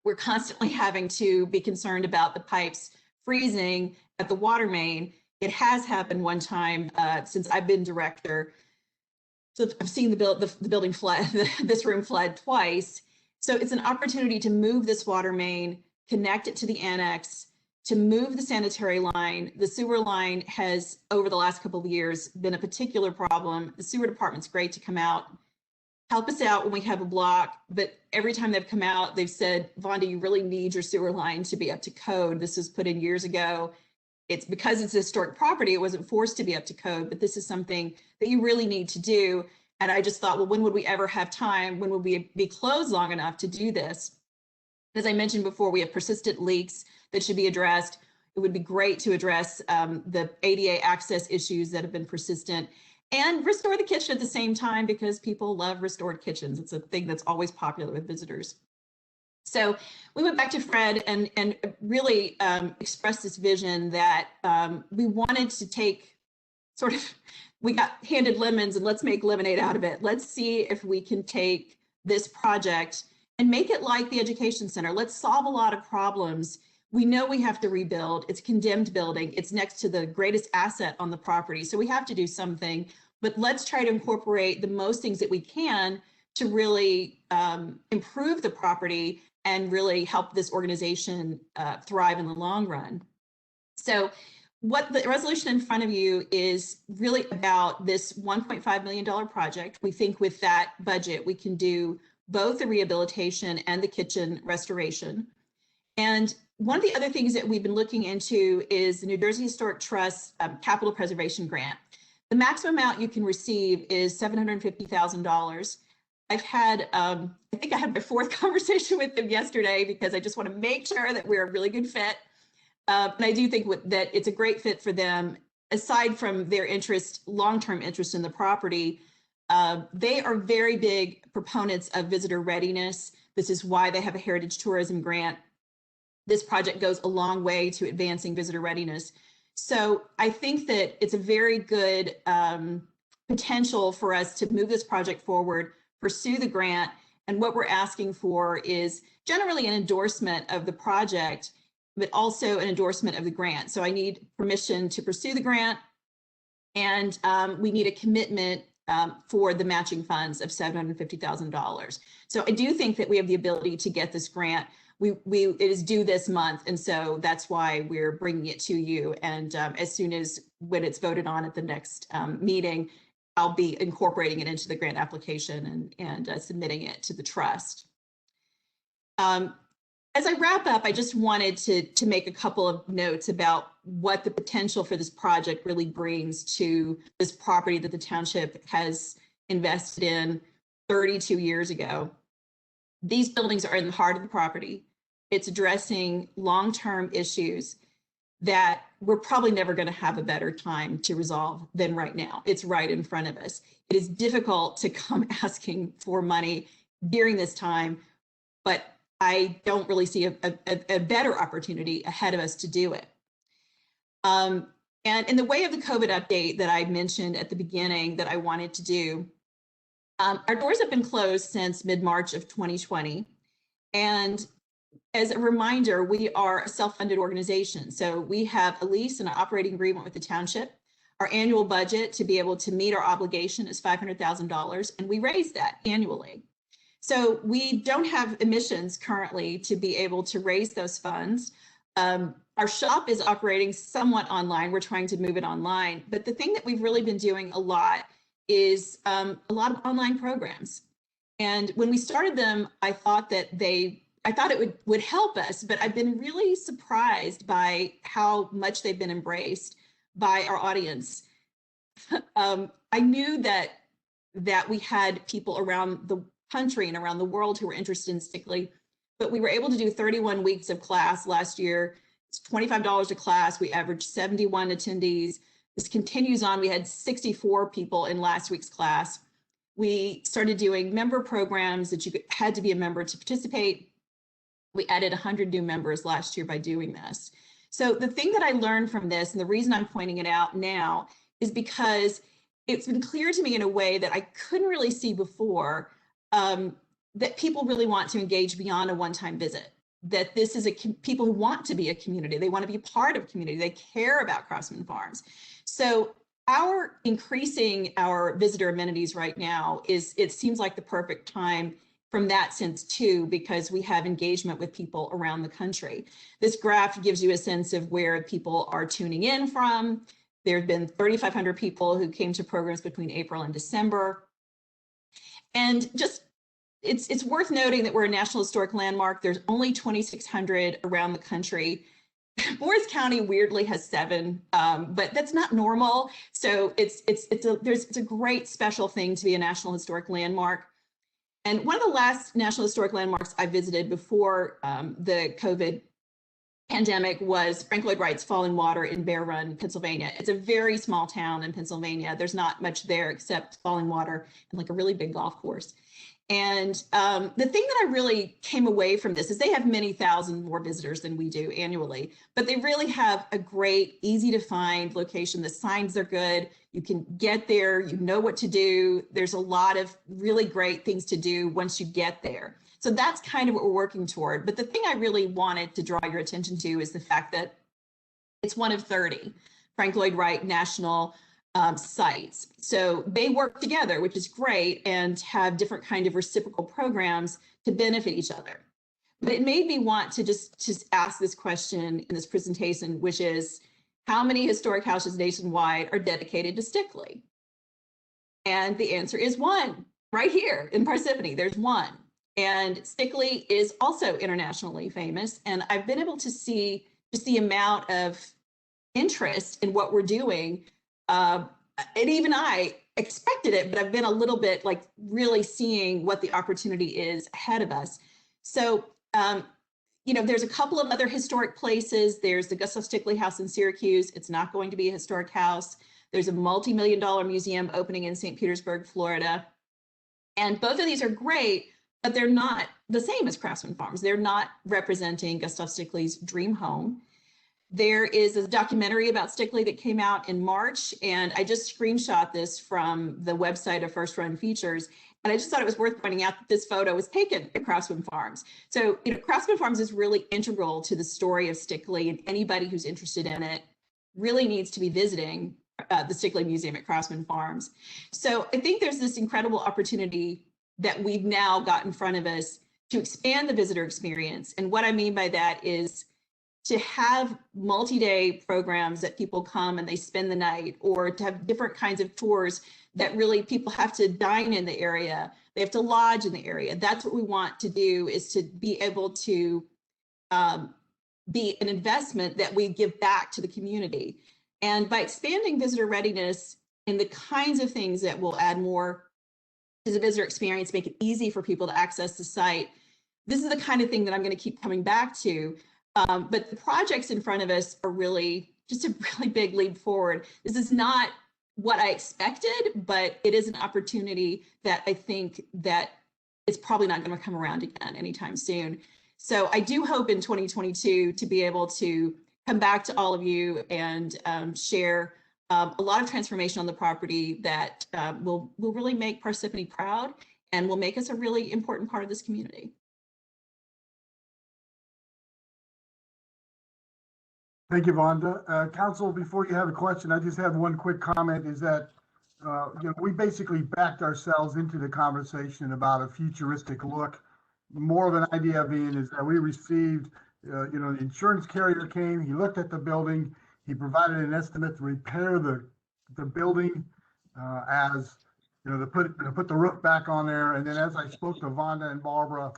We're constantly having to be concerned about the pipes freezing at the water main. It has happened one time since I've been director. So I've seen the building flood, this room flood twice. So it's an opportunity to move this water main, connect it to the annex, to move the sanitary line. The sewer line has, over the last couple of years, been a particular problem. The sewer department's great to come out, help us out when we have a block, but every time they've come out, they've said, Vonda, you really need your sewer line to be up to code. This was put in years ago. It's because it's a historic property, it wasn't forced to be up to code, but this is something that you really need to do. And I just thought, well, when would we ever have time? When would we be closed long enough to do this? As I mentioned before, we have persistent leaks that should be addressed. It would be great to address the ADA access issues that have been persistent and restore the kitchen at the same time, because people love restored kitchens. It's a thing that's always popular with visitors. So we went back to Fred and really expressed this vision that we wanted to take we got handed lemons and let's make lemonade out of it. Let's see if we can take this project and make it like the education center. Let's solve a lot of problems. We know we have to rebuild. It's a condemned building. It's next to the greatest asset on the property. So we have to do something, but let's try to incorporate the most things that we can to really improve the property and really help this organization thrive in the long run. So what the resolution in front of you is really about this $1.5 million project. We think with that budget, we can do both the rehabilitation and the kitchen restoration. And one of the other things that we've been looking into is the New Jersey Historic Trust Capital Preservation Grant. The maximum amount you can receive is $750,000. I've had, I think I had my fourth conversation with them yesterday because I just want to make sure that we're a really good fit. And I do think that it's a great fit for them. Aside from their interest, long-term interest in the property, they are very big proponents of visitor readiness. This is why they have a heritage tourism grant. This project goes a long way to advancing visitor readiness. So I think that it's a very good potential for us to move this project forward, pursue the grant. And what we're asking for is generally an endorsement of the project, but also an endorsement of the grant. So I need permission to pursue the grant, and we need a commitment for the matching funds of $750,000. So I do think that we have the ability to get this grant. It is due this month, and so that's why we're bringing it to you. And as soon as when it's voted on at the next meeting, I'll be incorporating it into the grant application and submitting it to the trust. As I wrap up, I just wanted to make a couple of notes about what the potential for this project really brings to this property that the township has invested in 32 years ago. These buildings are in the heart of the property. It's addressing long-term issues that we're probably never going to have a better time to resolve than right now. It's right in front of us. It is difficult to come asking for money during this time, but I don't really see a better opportunity ahead of us to do it. And in the way of the COVID update that I mentioned at the beginning that I wanted to do, our doors have been closed since mid-March of 2020. And as a reminder, we are a self-funded organization. So we have a lease and an operating agreement with the township. Our annual budget to be able to meet our obligation is $500,000, and we raise that annually. So we don't have emissions currently to be able to raise those funds. Our shop is operating somewhat online. We're trying to move it online. But the thing that we've really been doing a lot is a lot of online programs. And when we started them, I thought it would help us, but I've been really surprised by how much they've been embraced by our audience. I knew that we had people around the country and around the world who were interested in Stickley, but we were able to do 31 weeks of class last year. It's $25 a class. We averaged 71 attendees. This continues on. We had 64 people in last week's class. We started doing member programs that you had to be a member to participate. We added 100 new members last year by doing this. So the thing that I learned from this, and the reason I'm pointing it out now, is because it's been clear to me in a way that I couldn't really see before, that people really want to engage beyond a one-time visit, that this is people who want to be a community. They want to be a part of community. They care about Craftsman Farms. So our increasing our visitor amenities right now it seems like the perfect time from that sense too, because we have engagement with people around the country. This graph gives you a sense of where people are tuning in from. There have been 3,500 people who came to programs between April and December. And just, it's worth noting that we're a National Historic Landmark. There's only 2,600 around the country. Morris County weirdly has 7, but that's not normal. So it's a great special thing to be a National Historic Landmark. And one of the last National Historic Landmarks I visited before the COVID pandemic was Frank Lloyd Wright's Falling Water in Bear Run, Pennsylvania. It's a very small town in Pennsylvania. There's not much there except falling water and like a really big golf course. And the thing that I really came away from this is they have many thousand more visitors than we do annually, but they really have a great, easy to find location. The signs are good. You can get there, you know what to do. There's a lot of really great things to do once you get there. So that's kind of what we're working toward. But the thing I really wanted to draw your attention to is the fact that it's one of 30 Frank Lloyd Wright National sites. So they work together, which is great, and have different kind of reciprocal programs to benefit each other. But it made me want to just ask this question in this presentation, which is, how many historic houses nationwide are dedicated to Stickley? And the answer is 1, right here in Parsippany, there's 1. And Stickley is also internationally famous. And I've been able to see just the amount of interest in what we're doing. And even I expected it, but I've been a little bit like really seeing what the opportunity is ahead of us. So, you know, there's a couple of other historic places. There's the Gustav Stickley House in Syracuse. It's not going to be a historic house. There's a multi-million-dollar museum opening in St. Petersburg, Florida. And both of these are great, but they're not the same as Craftsman Farms. They're not representing Gustav Stickley's dream home. There is a documentary about Stickley that came out in March, and I just screenshot this from the website of First Run Features. And I just thought it was worth pointing out that this photo was taken at Craftsman Farms. So, you know, Craftsman Farms is really integral to the story of Stickley, and anybody who's interested in it really needs to be visiting the Stickley Museum at Craftsman Farms. So I think there's this incredible opportunity that we've now got in front of us to expand the visitor experience. And what I mean by that is to have multi-day programs that people come and they spend the night, or to have different kinds of tours that really people have to dine in the area, they have to lodge in the area. That's what we want to do, is to be able to be an investment that we give back to the community. And by expanding visitor readiness and the kinds of things that will add more to the visitor experience, make it easy for people to access the site, this is the kind of thing that I'm going to keep coming back to. But the projects in front of us are really just a really big leap forward. This is not what I expected, but it is an opportunity that I think that it's probably not going to come around again anytime soon. So I do hope in 2022 to be able to come back to all of you and share a lot of transformation on the property that will really make Parsippany proud and will make us a really important part of this community. Thank you, Vonda. Council, before you have a question, I just have one quick comment, is that you know, we basically backed ourselves into the conversation about a futuristic look. More of an idea being is that we received, you know, the insurance carrier came, he looked at the building, he provided an estimate to repair the building as, you know, to put the roof back on there. And then as I spoke to Vonda and Barbara,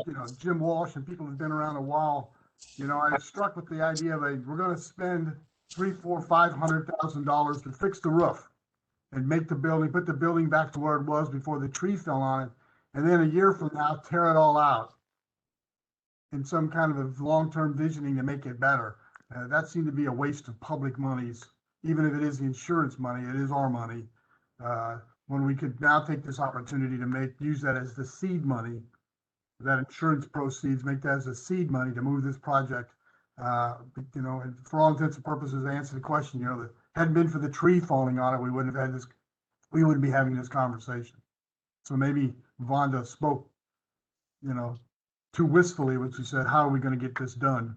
you know, Jim Walsh and people who've been around a while, you know, I was struck with the idea that we're going to spend $500,000 to fix the roof and make the building, put the building back to where it was before the tree fell on it. And then a year from now, tear it all out in some kind of a long-term visioning to make it better. That seemed to be a waste of public monies, even if it is the insurance money, it is our money. When we could now take this opportunity to use that as the seed money, that insurance proceeds, make that as a seed money to move this project. And for all intents and purposes, to answer the question, if it hadn't been for the tree falling on it, we wouldn't have had this, we wouldn't be having this conversation. So maybe Vonda spoke, too wistfully when she said, how are we going to get this done?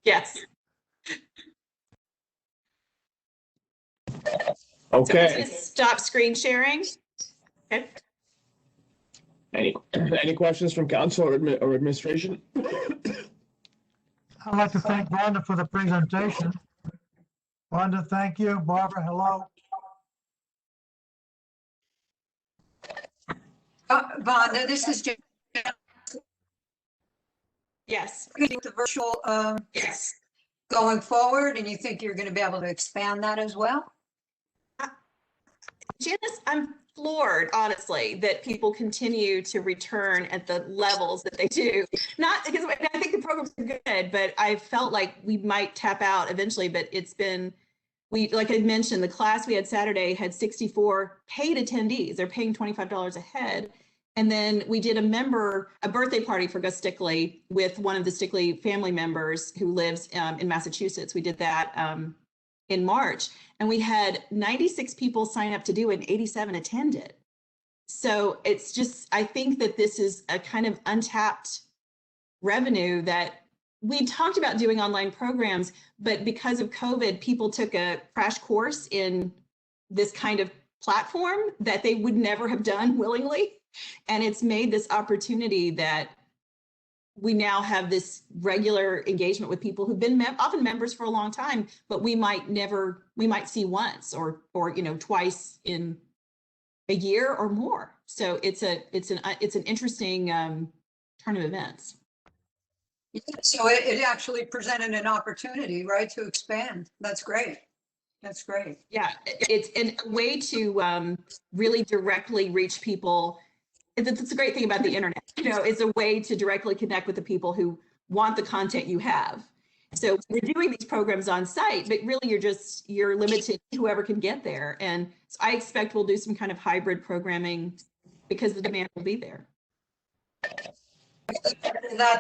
Yes. Okay. So I'm just gonna stop screen sharing. Okay. Any questions from council or administration? I'd like to thank Wanda for the presentation. Wanda, thank you. Barbara, hello. Vonda, this is Jen. Yes. The virtual Yes. going forward, and you think you're going to be able to expand that as well? Janice, I'm floored, honestly, that people continue to return at the levels that they do. Not because I think the programs are good, but I felt like we might tap out eventually. But it's been, like I mentioned, the class we had Saturday had 64 paid attendees. They're paying $25 a head. And then we did a birthday party for Gus Stickley with one of the Stickley family members who lives in Massachusetts. We did that in March, and we had 96 people sign up to do it and 87 attended. So it's just, I think that this is a kind of untapped revenue that we talked about doing online programs, but because of COVID, people took a crash course in this kind of platform that they would never have done willingly. And it's made this opportunity that we now have this regular engagement with people who've been often members for a long time, but we might see once or twice in a year or more. So it's an interesting turn of events. So it actually presented an opportunity, right, to expand. That's great. That's great. Yeah, it's a way to really directly reach people. That's a great thing about the internet. It's a way to directly connect with the people who want the content you have. So we're doing these programs on site, but really you're limited to whoever can get there. And so I expect we'll do some kind of hybrid programming because the demand will be there.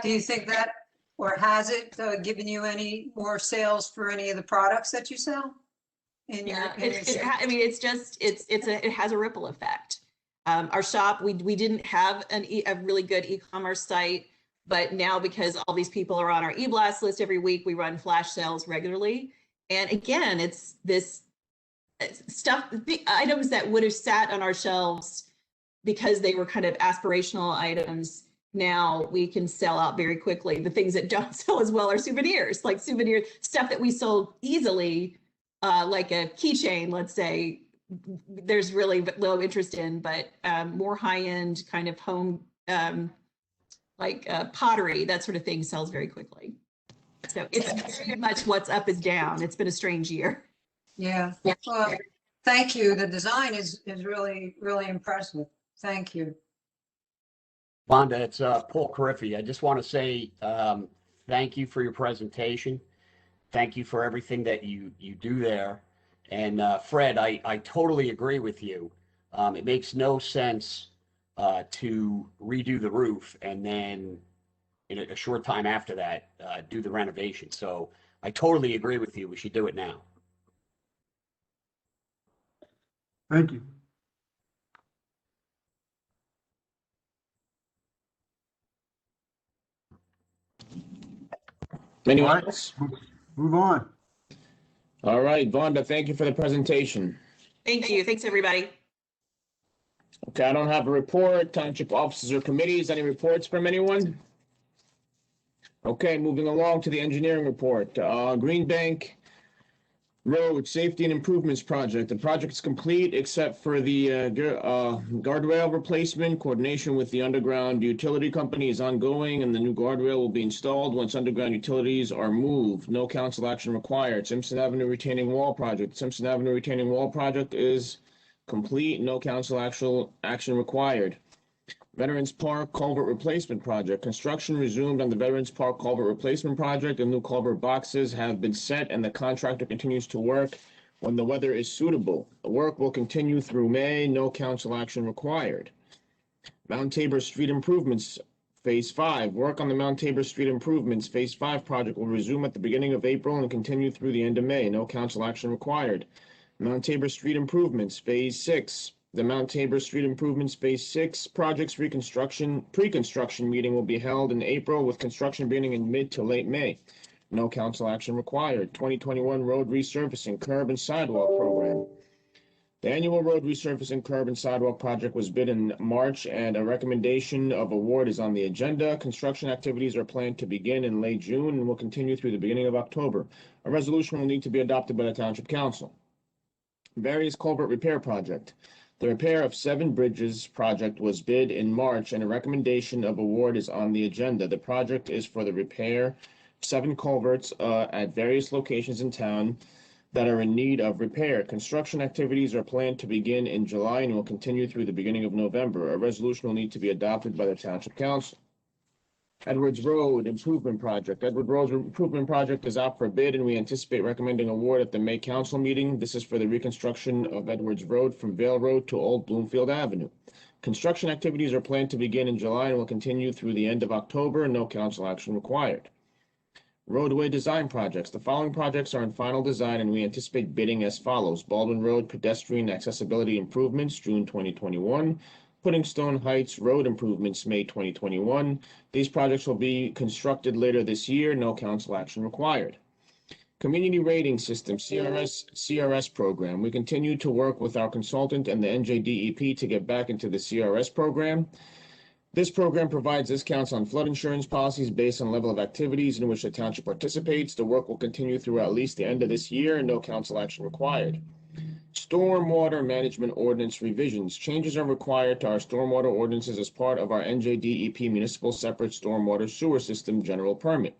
Do you think that, or has it given you any more sales for any of the products that you sell? It has a ripple effect. Our shop, we didn't have a really good e-commerce site, but now because all these people are on our e-blast list every week, we run flash sales regularly. And again, it's this stuff, the items that would have sat on our shelves because they were kind of aspirational items. Now we can sell out very quickly. The things that don't sell as well are souvenirs, like stuff that we sold easily, like a keychain, let's say. There's really low interest in, but more high-end kind of home, like pottery, that sort of thing sells very quickly. So it's very much what's up is down. It's been a strange year. Yeah. Well, thank you. The design is really, really impressive. Thank you. Vonda, it's Paul Cariffi. I just want to say thank you for your presentation. Thank you for everything that you do there. And Fred, I totally agree with you. It makes no sense to redo the roof and then in a short time after that, do the renovation. So I totally agree with you. We should do it now. Thank you. Anyone else? Move on. All right, Vonda, thank you for the presentation. Thank you. Thanks, everybody. Okay, I don't have a report. Township offices or committees, any reports from anyone? Okay, moving along to the engineering report. Green Bank Road Safety and Improvements Project. The project is complete except for the guardrail replacement. Coordination with the underground utility company is ongoing, and the new guardrail will be installed once underground utilities are moved. No council action required. Simpson Avenue Retaining Wall Project. Simpson Avenue Retaining Wall Project is complete. No council action required. Veterans Park Culvert Replacement Project. Construction resumed on the Veterans Park Culvert Replacement Project. The new culvert boxes have been set and the contractor continues to work when the weather is suitable. The work will continue through May. No council action required. Mount Tabor Street Improvements Phase 5. Work on the Mount Tabor Street Improvements Phase 5 project will resume at the beginning of April and continue through the end of May. No council action required. Mount Tabor Street Improvements Phase 6. The Mount Tabor Street Improvements Phase 6 projects pre-construction meeting will be held in April with construction beginning in mid to late May. No council action required. 2021 Road Resurfacing Curb and Sidewalk Program. The annual road resurfacing curb and sidewalk project was bid in March and a recommendation of award is on the agenda. Construction activities are planned to begin in late June and will continue through the beginning of October. A resolution will need to be adopted by the Township Council. Various culvert repair project. The repair of 7 bridges project was bid in March and a recommendation of award is on the agenda. The project is for the repair of 7 culverts at various locations in town that are in need of repair. Construction activities are planned to begin in July and will continue through the beginning of November. A resolution will need to be adopted by the Township Council. Edwards Road Improvement Project. Edward Road Improvement Project is out for bid and we anticipate recommending award at the May Council meeting. This is for the reconstruction of Edwards Road from Vale Road to Old Bloomfield Avenue. Construction activities are planned to begin in July and will continue through the end of October. No council action required. Roadway design projects. The following projects are in final design and we anticipate bidding as follows. Baldwin Road pedestrian accessibility improvements, June 2021. Puddingstone Heights Road improvements, May 2021. These projects will be constructed later this year. No council action required. Community Rating System, CRS program. We continue to work with our consultant and the NJDEP to get back into the CRS program. This program provides discounts on flood insurance policies based on level of activities in which the township participates. The work will continue through at least the end of this year and no council action required. Stormwater Management Ordinance revisions. Changes are required to our stormwater ordinances as part of our NJDEP Municipal Separate Stormwater Sewer System General Permit.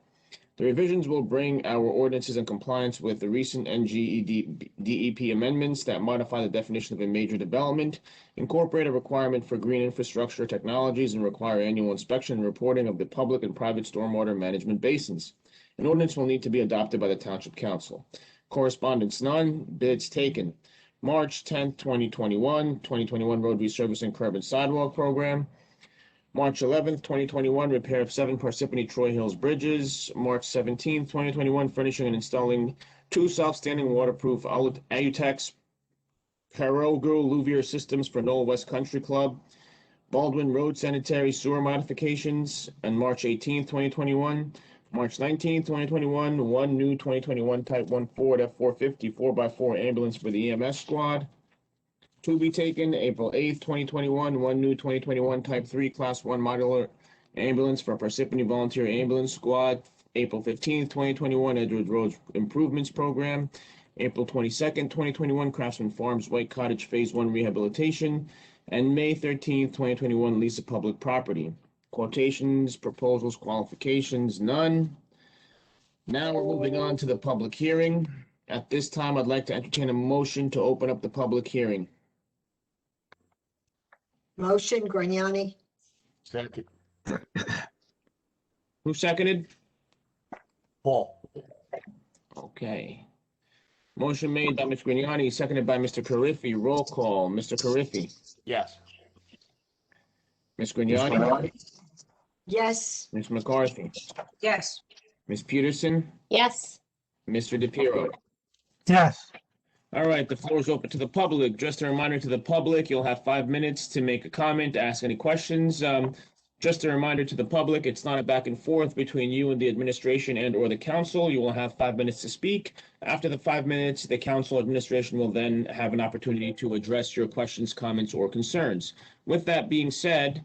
The revisions will bring our ordinances in compliance with the recent NJDEP amendments that modify the definition of a major development, incorporate a requirement for green infrastructure technologies, and require annual inspection and reporting of the public and private stormwater management basins. An ordinance will need to be adopted by the Township Council. Correspondence none. Bids taken. March 10th, 2021 Road Resurfacing Curb and Sidewalk Program. March 11th, 2021, repair of 7 Parsippany-Troy Hills bridges. March 17th, 2021, furnishing and installing 2 self-standing waterproof Alutex Perogu Louvier systems for Knoll West Country Club. Baldwin Road sanitary sewer modifications. And March 18th, 2021. March 19th, 2021, 1 new 2021 Type 1 Ford F-450 4x4 ambulance for the EMS squad. To be taken, April 8th, 2021, 1 new 2021 Type 3 Class 1 modular ambulance for Parsippany Volunteer Ambulance Squad. April 15th, 2021, Edwards Road Improvements Program. April 22nd, 2021, Craftsman Farms White Cottage Phase 1 Rehabilitation. And May 13th, 2021, lease of public property. Quotations, proposals, qualifications, none. Now we're moving on to the public hearing. At this time, I'd like to entertain a motion to open up the public hearing. Motion, Grignani. Second. Who seconded? Paul. Okay. Motion made by Ms. Grignani, seconded by Mr. Carriffy. Roll call. Mr. Carriffy. Yes. Ms. Grignani. Yes. Ms. McCarthy. Yes. Ms. Peterson. Yes. Mr. DePiero. Yes. All right, the floor is open to the public. Just a reminder to the public, you'll have 5 minutes to make a comment, ask any questions. Just a reminder to the public, it's not a back and forth between you and the administration and or the council. You will have 5 minutes to speak. After the 5 minutes, the council administration will then have an opportunity to address your questions, comments, or concerns. With that being said,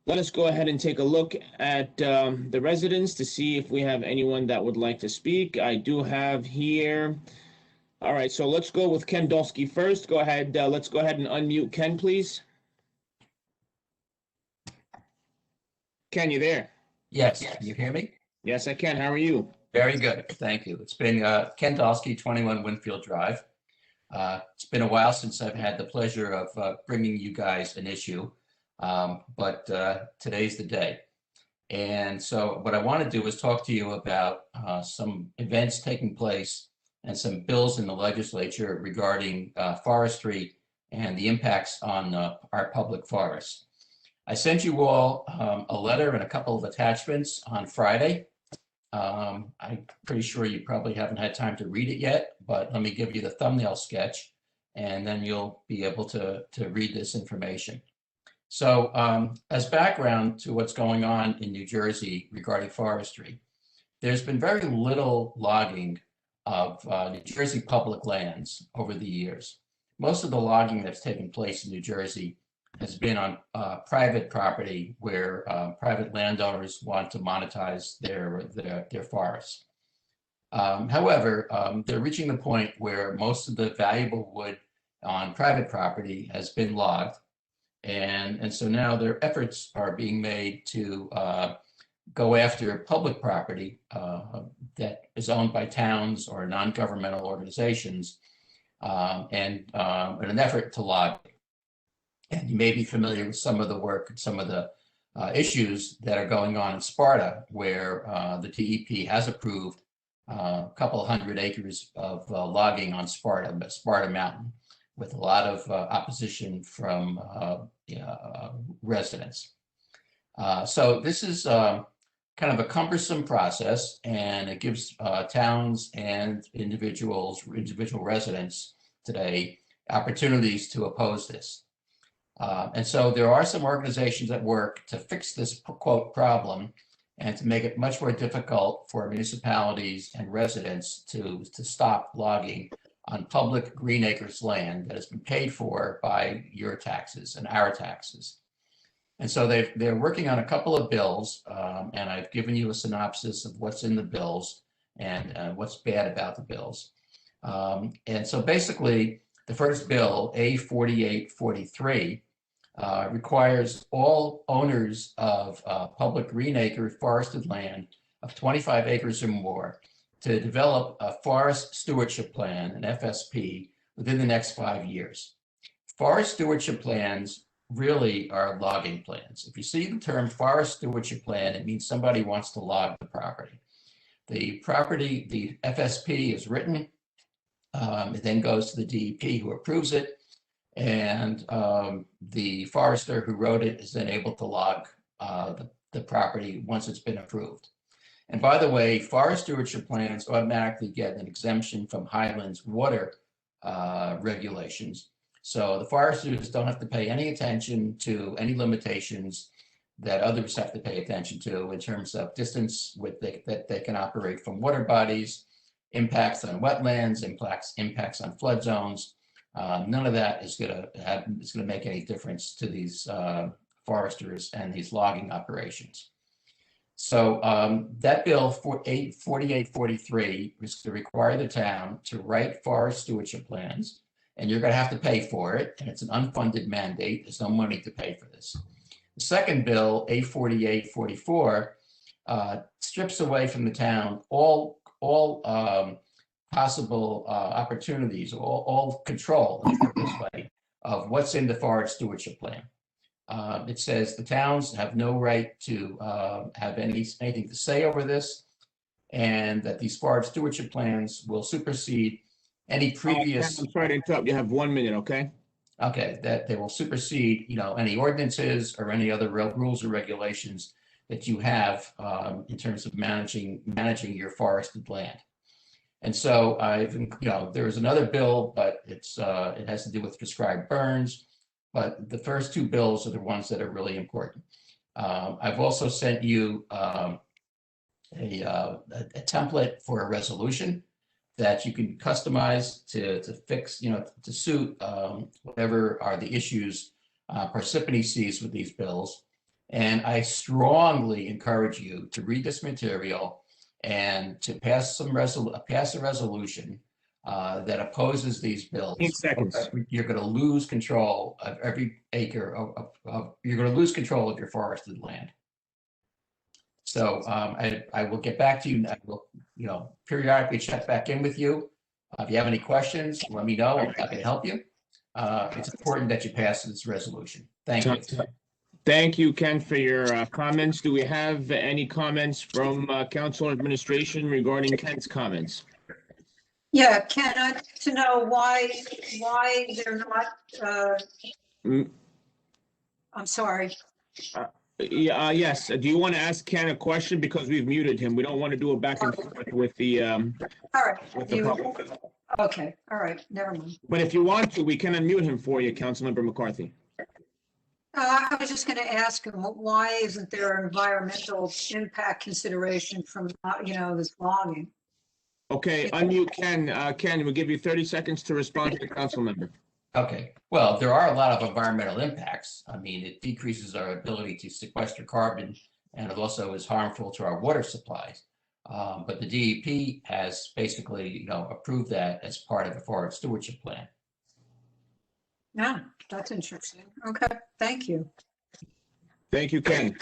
let us go ahead and take a look at the residents to see if we have anyone that would like to speak. I do have here All right, so let's go with Ken Dolsky first. Go ahead. Let's go ahead and unmute Ken, please. Ken, you there? Yes, can you hear me? Yes, I can. How are you? Very good, thank you. It's been Ken Dolsky, 21 Winfield Drive. It's been a while since I've had the pleasure of bringing you guys an issue, but today's the day. And so what I want to do is talk to you about some events taking place and some bills in the legislature regarding forestry and the impacts on our public forests. I sent you all a letter and a couple of attachments on Friday. I'm pretty sure you probably haven't had time to read it yet, but let me give you the thumbnail sketch and then you'll be able to read this information. So as background to what's going on in New Jersey regarding forestry, there's been very little logging of New Jersey public lands over the years. Most of the logging that's taken place in New Jersey has been on private property where private landowners want to monetize their forests. However, they're reaching the point where most of the valuable wood on private property has been logged. And so now their efforts are being made to go after public property that is owned by towns or non-governmental organizations in an effort to log it. And you may be familiar with some of the work and some of the issues that are going on in Sparta, where the DEP has approved a couple 100 acres of logging on Sparta Mountain, with a lot of opposition from residents. So this is kind of a cumbersome process, and it gives towns and individual residents today opportunities to oppose this. And so there are some organizations that work to fix this quote problem and to make it much more difficult for municipalities and residents to stop logging on public green acres land that has been paid for by your taxes and our taxes. And so they're working on a couple of bills, and I've given you a synopsis of what's in the bills and what's bad about the bills. And so basically, the first bill, A4843, requires all owners of public green acre forested land of 25 acres or more to develop a forest stewardship plan, an FSP, within the next 5 years. Forest stewardship plans really are logging plans. If you see the term forest stewardship plan, it means somebody wants to log the property. The FSP is written, it then goes to the DEP who approves it, and the forester who wrote it is then able to log the property once it's been approved. And by the way, forest stewardship plans automatically get an exemption from Highlands water regulations. So the foresters don't have to pay any attention to any limitations that others have to pay attention to in terms of distance that they can operate from water bodies, impacts on wetlands, impacts on flood zones. None of that is going to make any difference to these foresters and these logging operations. So that bill 4843 is to require the town to write forest stewardship plans, and you're going to have to pay for it, and it's an unfunded mandate. There's no money to pay for this. The second bill, A4844, strips away from the town all possible opportunities, all control, let's put it this way, of what's in the forest stewardship plan. It says the towns have no right to have anything to say over this, and that these forest stewardship plans will supersede any previous. I'm sorry to interrupt. You have 1 minute, okay? Okay, that they will supersede, any ordinances or any other rules or regulations that you have in terms of managing your forested land. And so there is another bill, but it has to do with prescribed burns. But the first two bills are the ones that are really important. I've also sent you a template for a resolution that you can customize to fix, to suit whatever are the issues Parsippany sees with these bills. And I strongly encourage you to read this material and to pass a resolution that opposes these bills, 8 seconds. you're going to lose control of every acre you're going to lose control of your forested land. So I will get back to you. I will, periodically check back in with you. If you have any questions, let me know. I can help you. It's important that you pass this resolution. Thank you. Thank you, Ken, for your comments. Do we have any comments from council administration regarding Ken's comments? Yeah, Ken, I'd like to know why they're not, I'm sorry. Yes. Do you want to ask Ken a question? Because we've muted him. We don't want to do a back and forth with the, All right. with the public. Okay, all right, never mind. But if you want to, we can unmute him for you, Councilmember McCarthy. I was just going to ask him, why isn't there environmental impact consideration from, this logging? Okay, unmute Ken. Ken, we'll give you 30 seconds to respond to the council member. Okay, well, there are a lot of environmental impacts. I mean, it decreases our ability to sequester carbon, and it also is harmful to our water supplies. But the DEP has basically, approved that as part of the forest stewardship plan. Yeah, that's interesting. Okay, thank you. Thank you, Ken.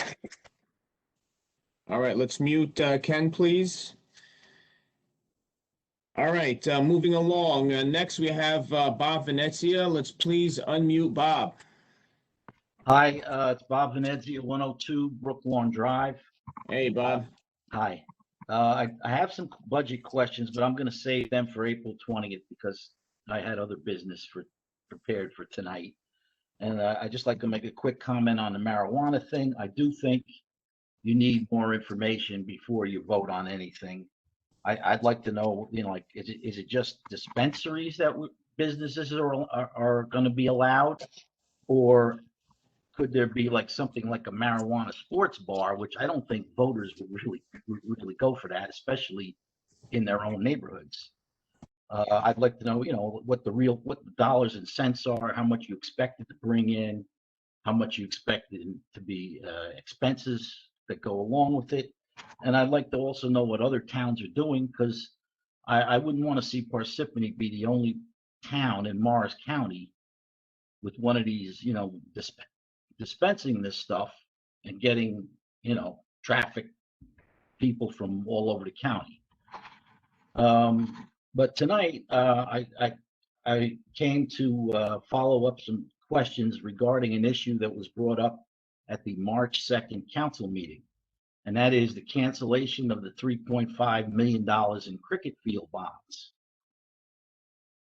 All right, let's mute Ken, please. All right, moving along. Next, we have Bob Venezia. Let's please unmute Bob. Hi, it's Bob Venezia, 102 Brooklawn Drive. Hey, Bob. Hi. I have some budget questions, but I'm going to save them for April 20th because I had other business prepared for tonight. And I'd just like to make a quick comment on the marijuana thing. I do think you need more information before you vote on anything. I'd like to know, is it just dispensaries that businesses are going to be allowed, or could there be something like a marijuana sports bar, which I don't think voters would really go for that, especially in their own neighborhoods. I'd like to know, what the dollars and cents are, how much you expect it to bring in, how much you expect it to be expenses that go along with it. And I'd like to also know what other towns are doing, because I wouldn't want to see Parsippany be the only town in Morris County with one of these, dispensing this stuff and getting, traffic people from all over the county. But tonight, I came to follow up some questions regarding an issue that was brought up at the March 2nd council meeting. And that is the cancellation of the $3.5 million in cricket field bonds.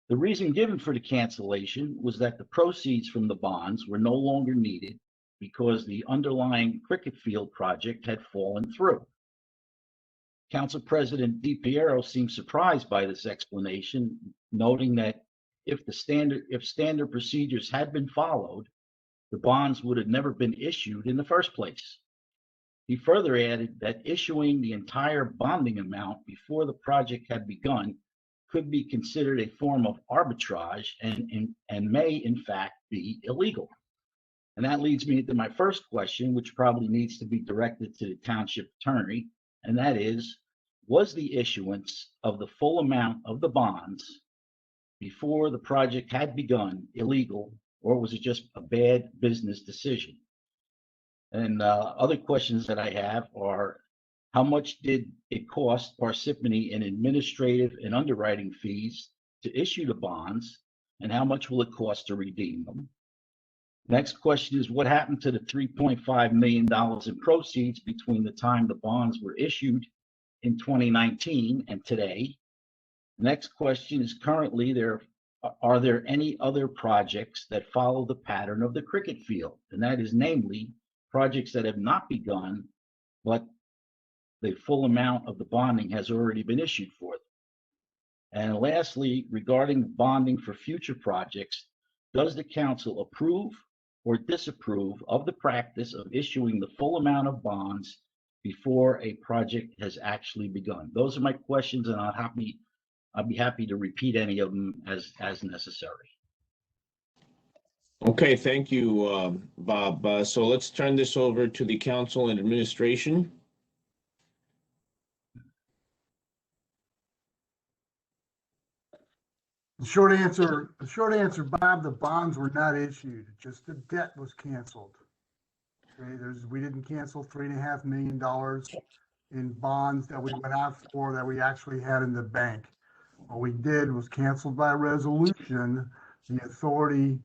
The reason given for the cancellation was that the proceeds from the bonds were no longer needed because the underlying cricket field project had fallen through. Council President DiPiero seemed surprised by this explanation, noting that if standard procedures had been followed, the bonds would have never been issued in the first place. He further added that issuing the entire bonding amount before the project had begun could be considered a form of arbitrage and may in fact be illegal. And that leads me to my first question, which probably needs to be directed to the township attorney, and that is, was the issuance of the full amount of the bonds before the project had begun illegal, or was it just a bad business decision? And other questions that I have are, how much did it cost Parsippany in administrative and underwriting fees to issue the bonds, and how much will it cost to redeem them? Next question is, what happened to the $3.5 million in proceeds between the time the bonds were issued in 2019 and today? Next question is, currently are there any other projects that follow the pattern of the cricket field? And that is namely projects that have not begun, but the full amount of the bonding has already been issued for them. And lastly, regarding bonding for future projects, does the council approve or disapprove of the practice of issuing the full amount of bonds before a project has actually begun? Those are my questions, and I'd be happy to repeat any of them as necessary. Okay, thank you, Bob. So let's turn this over to the council and administration. The short answer, Bob, the bonds were not issued, just the debt was canceled. Okay, we didn't cancel $3.5 million in bonds that we went out for that we actually had in the bank. What we did was canceled by resolution the authority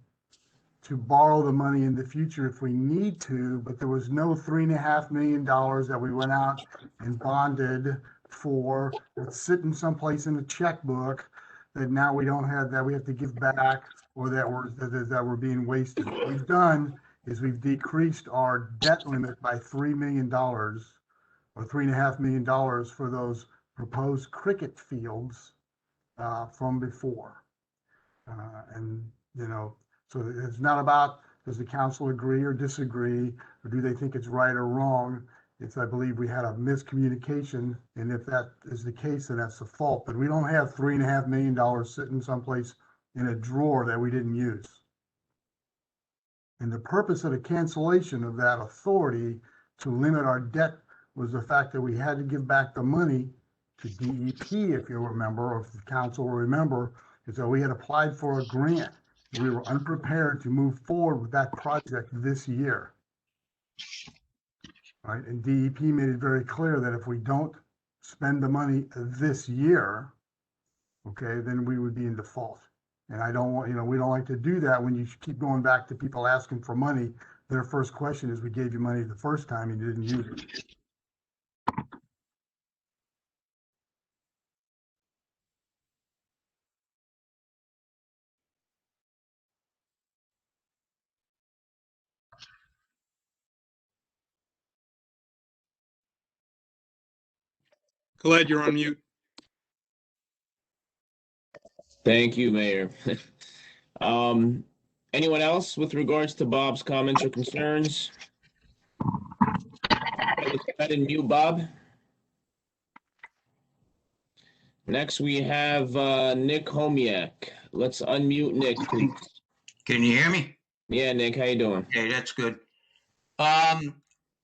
to borrow the money in the future if we need to, but there was no $3.5 million that we went out and bonded for, that's sitting someplace in the checkbook that now we don't have, that we have to give back, or that we're being wasted. What we've done is we've decreased our debt limit by $3 million or $3.5 million for those proposed cricket fields from before. And, you know, so it's not about, does the council agree or disagree, or do they think it's right or wrong? It's, I believe we had a miscommunication, and if that is the case, then that's the fault. But we don't have $3.5 million sitting someplace in a drawer that we didn't use. And the purpose of the cancellation of that authority to limit our debt was the fact that we had to give back the money to DEP, if you remember, or if the council will remember, is that we had applied for a grant. We were unprepared to move forward with that project this year. Right, and DEP made it very clear that if we don't spend the money this year, okay, then we would be in default. And I don't want, you know, we don't like to do that when you keep going back to people asking for money. Their first question is, we gave you money the first time and you didn't use it. Glad you're on mute. Thank you, Mayor. Anyone else with regards to Bob's comments or concerns? Let's go ahead and mute Bob. Next, we have Nick Homiak. Let's unmute Nick, please. Can you hear me? Yeah, Nick, how you doing? Okay, that's good.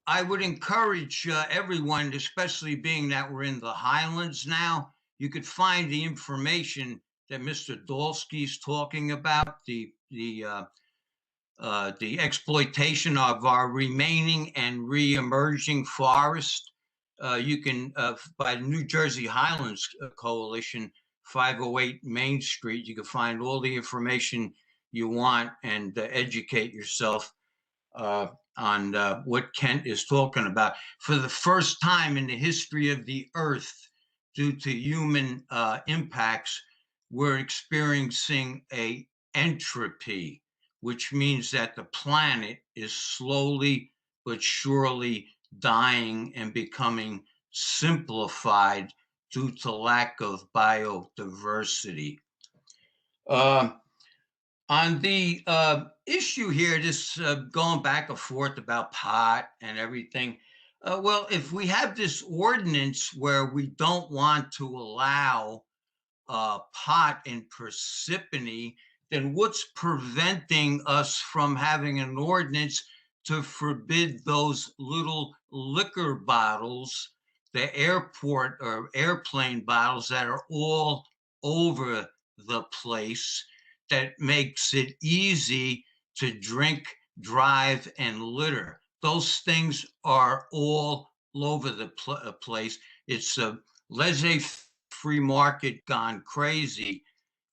I would encourage everyone, especially being that we're in the Highlands now, you could find the information that Mr. Dolsky's talking about, the exploitation of our remaining and re-emerging forest. You can, by the New Jersey Highlands Coalition, 508 Main Street, you can find all the information you want and educate yourself on what Kent is talking about. For the first time in the history of the Earth, due to human impacts, we're experiencing a entropy, which means that the planet is slowly but surely dying and becoming simplified due to lack of biodiversity. On the issue here, this going back and forth about pot and everything, well, if we have this ordinance where we don't want to allow pot in Parsippany, then what's preventing us from having an ordinance to forbid those little liquor bottles, the airport or airplane bottles that are all over the place, that makes it easy to drink, drive, and litter? Those things are all over the place. It's a laissez-free market gone crazy.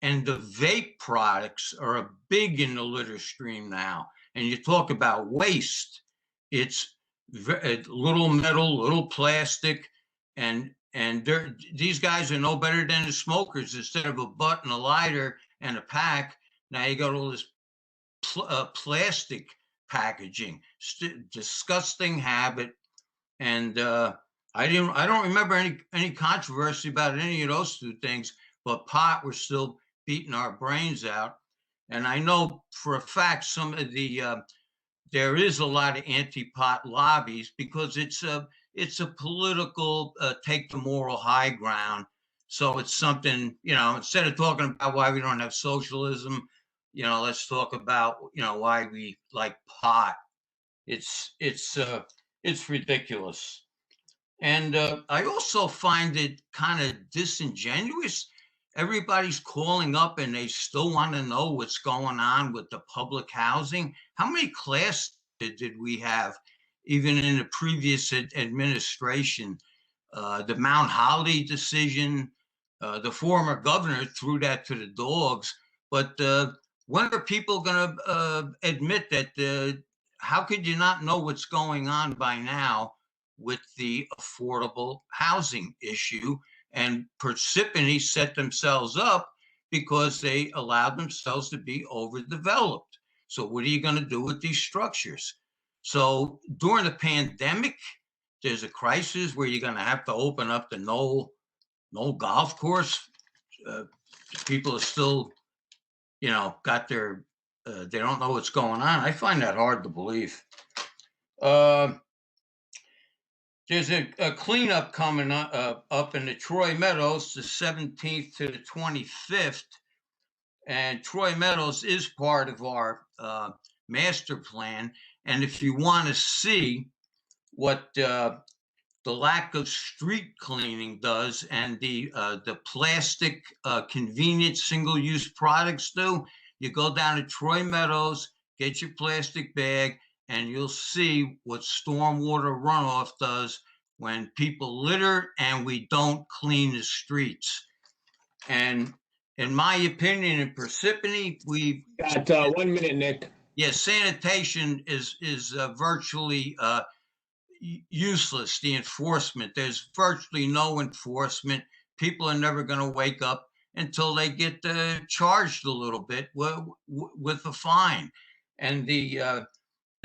And the vape products are big in the litter stream now. And you talk about waste. It's little metal, little plastic, and these guys are no better than the smokers. Instead of a butt and a lighter and a pack, now you got all this plastic packaging. Disgusting habit. And I don't remember any controversy about any of those two things, but pot, we're still beating our brains out. And I know for a fact some of the there is a lot of anti-pot lobbies, because it's a political take the moral high ground. So it's something, you know, instead of talking about why we don't have socialism, you know, let's talk about, you know, why we like pot. It's ridiculous. And I also find it kind of disingenuous. everybody's calling up and they still want to know what's going on with the public housing. How many classes did we have, even in the previous administration? The Mount Holly decision, the former governor threw that to the dogs. But when are people going to admit that? How could you not know what's going on by now with the affordable housing issue? And Parsippany set themselves up because they allowed themselves to be overdeveloped. So what are you going to do with these structures? So during the pandemic, there's a crisis where you're going to have to open up the Knoll golf course. People are still, got their, they don't know what's going on. I find that hard to believe. There's a cleanup coming up in the Troy Meadows, the 17th to the 25th. And Troy Meadows is part of our master plan. And if you want to see what the lack of street cleaning does and the plastic convenient single-use products do, you go down to Troy Meadows, get your plastic bag, and you'll see what stormwater runoff does when people litter and we don't clean the streets. And in my opinion, in Parsippany, we've got 1 minute, Nick. Yes, sanitation is virtually useless. The enforcement, there's virtually no enforcement. People are never going to wake up until they get charged a little bit with a fine. And the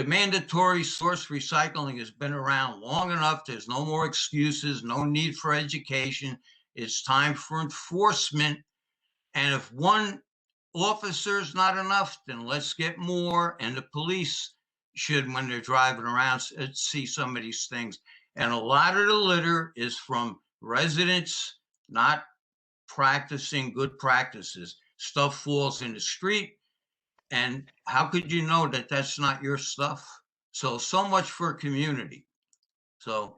mandatory source recycling has been around long enough. There's no more excuses, no need for education. It's time for enforcement. And if one officer is not enough, then let's get more. And the police should, when they're driving around, see some of these things. And a lot of the litter is from residents not practicing good practices. Stuff falls in the street. And how could you know that that's not your stuff? So much for community. So,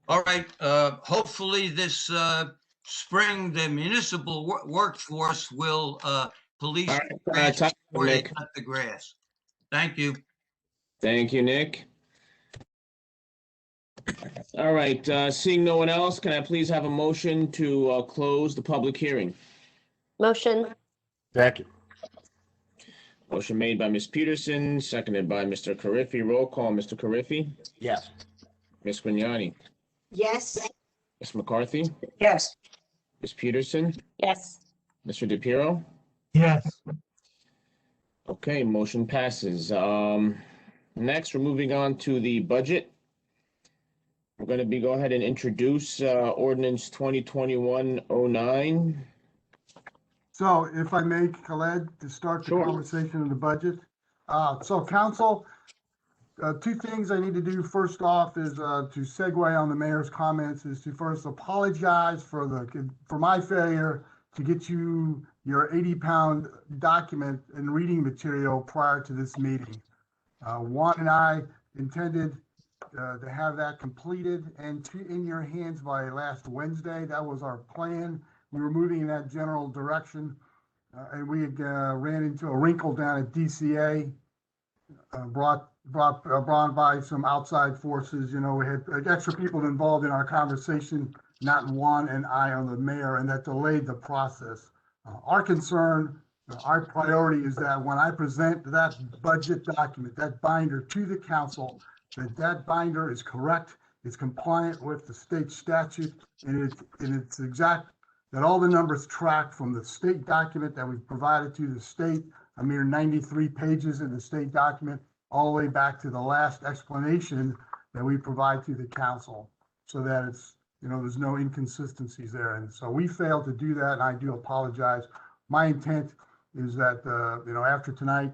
all right. Hopefully this spring, the municipal workforce will police before they cut the grass. Thank you. Thank you, Nick. All right, seeing no one else, can I please have a motion to close the public hearing? Motion. Second. Motion made by Ms. Peterson, seconded by Mr. Carriffy. Roll call, Mr. Carriffy? Yes. Ms. Grignani? Yes. Ms. McCarthy? Yes. Ms. Peterson? Yes. Mr. DePiero? Yes. Okay, motion passes. Next, we're moving on to the budget. We're going to go ahead and introduce ordinance 2021-09. So if I may, Khaled, to start the conversation on the budget. So council, two things I need to do. First off is to segue on the mayor's comments is to first apologize for my failure to get you your 80-pound document and reading material prior to this meeting. Juan and I intended to have that completed and in your hands by last Wednesday. That was our plan. We were moving in that general direction, and we had ran into a wrinkle down at DCA, brought by some outside forces. You know, we had extra people involved in our conversation, not Juan and I on the mayor, and that delayed the process. Our concern, our priority is that when I present that budget document, that binder to the council, that binder is correct, it's compliant with the state statute, and it's exact, that all the numbers track from the state document that we've provided to the state, a mere 93 pages in the state document, all the way back to the last explanation that we provide to the council, so that it's, you know, there's no inconsistencies there. And so we failed to do that, and I do apologize. My intent is that, you know, after tonight,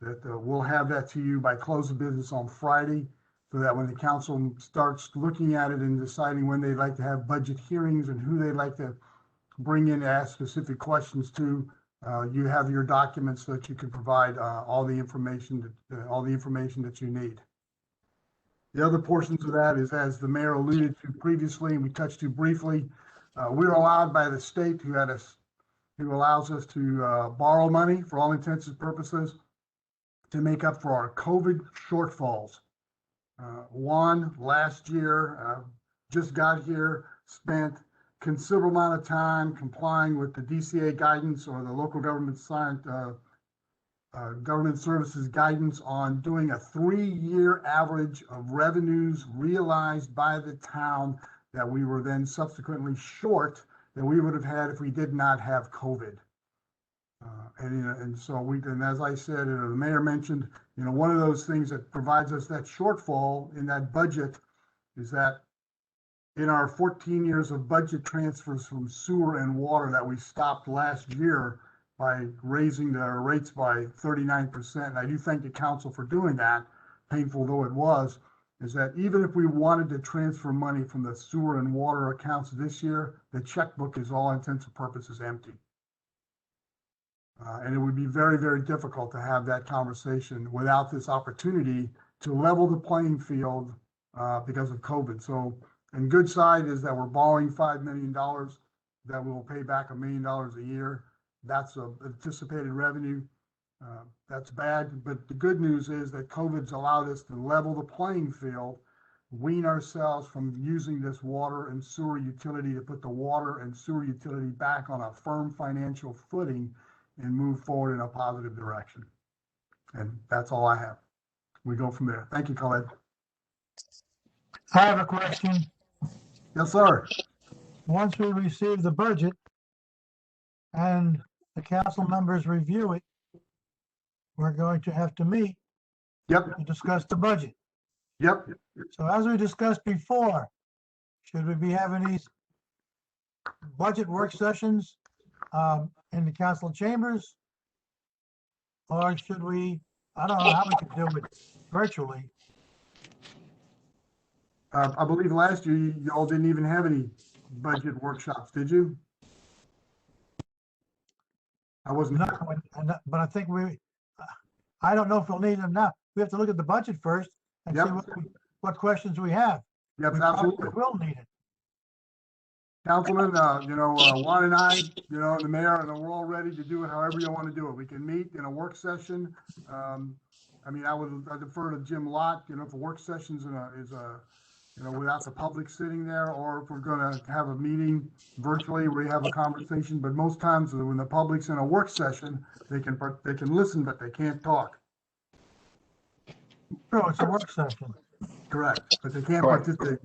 that we'll have that to you by close of business on Friday, so that when the council starts looking at it and deciding when they'd like to have budget hearings and who they'd like to bring in to ask specific questions to, you have your documents so that you can provide all the information that you need. The other portions of that is, as the mayor alluded to previously, and we touched to briefly, we were allowed by the state, who had who allows us to borrow money for all intents and purposes to make up for our COVID shortfalls. Juan last year just got here, spent considerable amount of time complying with the DCA guidance or the local government government services guidance on doing a 3-year average of revenues realized by the town that we were then subsequently short than we would have had if we did not have COVID. And so and as I said, the mayor mentioned, one of those things that provides us that shortfall in that budget is that in our 14 years of budget transfers from sewer and water that we stopped last year by raising the rates by 39%, and I do thank the council for doing that, painful though it was, is that even if we wanted to transfer money from the sewer and water accounts this year, the checkbook is all intents and purposes empty. And it would be very, very difficult to have that conversation without this opportunity to level the playing field because of COVID. So, and good side is that we're borrowing $5 million that we will pay back $1 million a year. That's anticipated revenue. That's bad, but the good news is that COVID's allowed us to level the playing field, wean ourselves from using this water and sewer utility to put the water and sewer utility back on a firm financial footing and move forward in a positive direction. And that's all I have. We go from there. Thank you, Khaled. I have a question. Yes, sir. Once we receive the budget and the council members review it, we're going to have to meet Yep. to discuss the budget. Yep. So as we discussed before, should we be having these budget work sessions in the council chambers? Or should we, I don't know how we could do it virtually. I believe last year you all didn't even have any budget workshops, did you? I wasn't. No, but I think I don't know if we'll need them now. We have to look at the budget first and Yep. see what questions we have. Yep, We absolutely. will need it. Councilman, Juan and I, the mayor, and we're all ready to do it however you want to do it. We can meet in a work session. I defer to Jim Lott, if a work session's without the public sitting there, or if we're going to have a meeting virtually where you have a conversation. But most times when the public's in a work session, they can listen, but they can't talk. True, it's a work session. Correct, but they can't participate,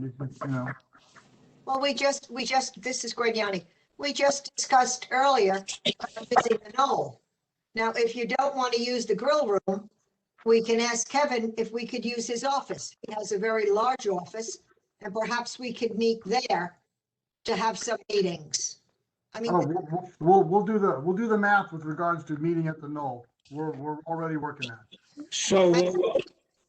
Well, this is Gradiani. We just discussed earlier visiting the Knoll. Now, if you don't want to use the grill room, we can ask Kevin if we could use his office. He has a very large office, and perhaps we could meet there to have some meetings. I mean, we'll do the math with regards to meeting at the Knoll. We're already working that. So,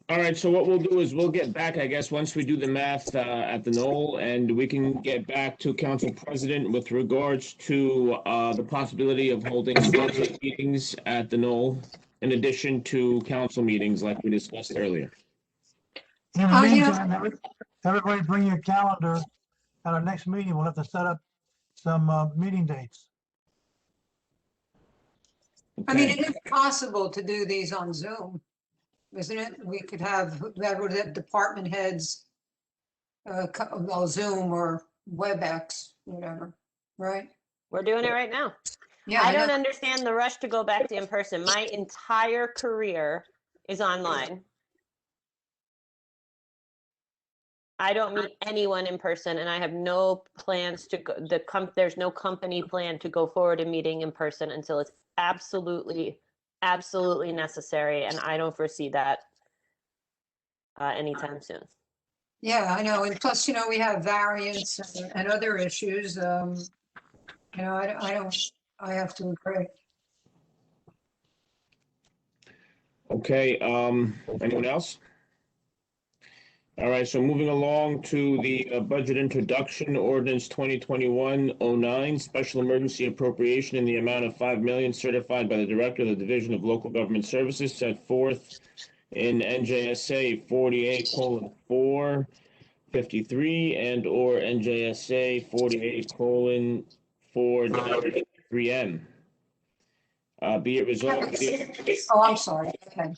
all right, so what we'll do is we'll get back, I guess, once we do the math at the Knoll, and we can get back to Council President with regards to the possibility of holding budget meetings at the Knoll, in addition to council meetings like we discussed earlier. In the meantime, everybody bring your calendar at our next meeting. We'll have to set up some meeting dates. I mean, it is possible to do these on Zoom, isn't it? We could have the department heads, Zoom or WebEx, whatever, right? We're doing it right now. Yeah, I don't understand the rush to go back to in person. My entire career is online. I don't meet anyone in person, and I have no plans to go. There's no company plan to go forward in meeting in person until it's absolutely necessary, and I don't foresee that anytime soon. Yeah, I know. And plus, we have variants and other issues. I have to agree. Okay, anyone else? All right, so moving along to the budget introduction, ordinance 2021-09, special emergency appropriation in the amount of $5 million certified by the Director of the Division of Local Government Services set forth in NJSA 48:453 and/or NJSA 48:4-3M. Be it resolved. Oh, I'm sorry. Okay.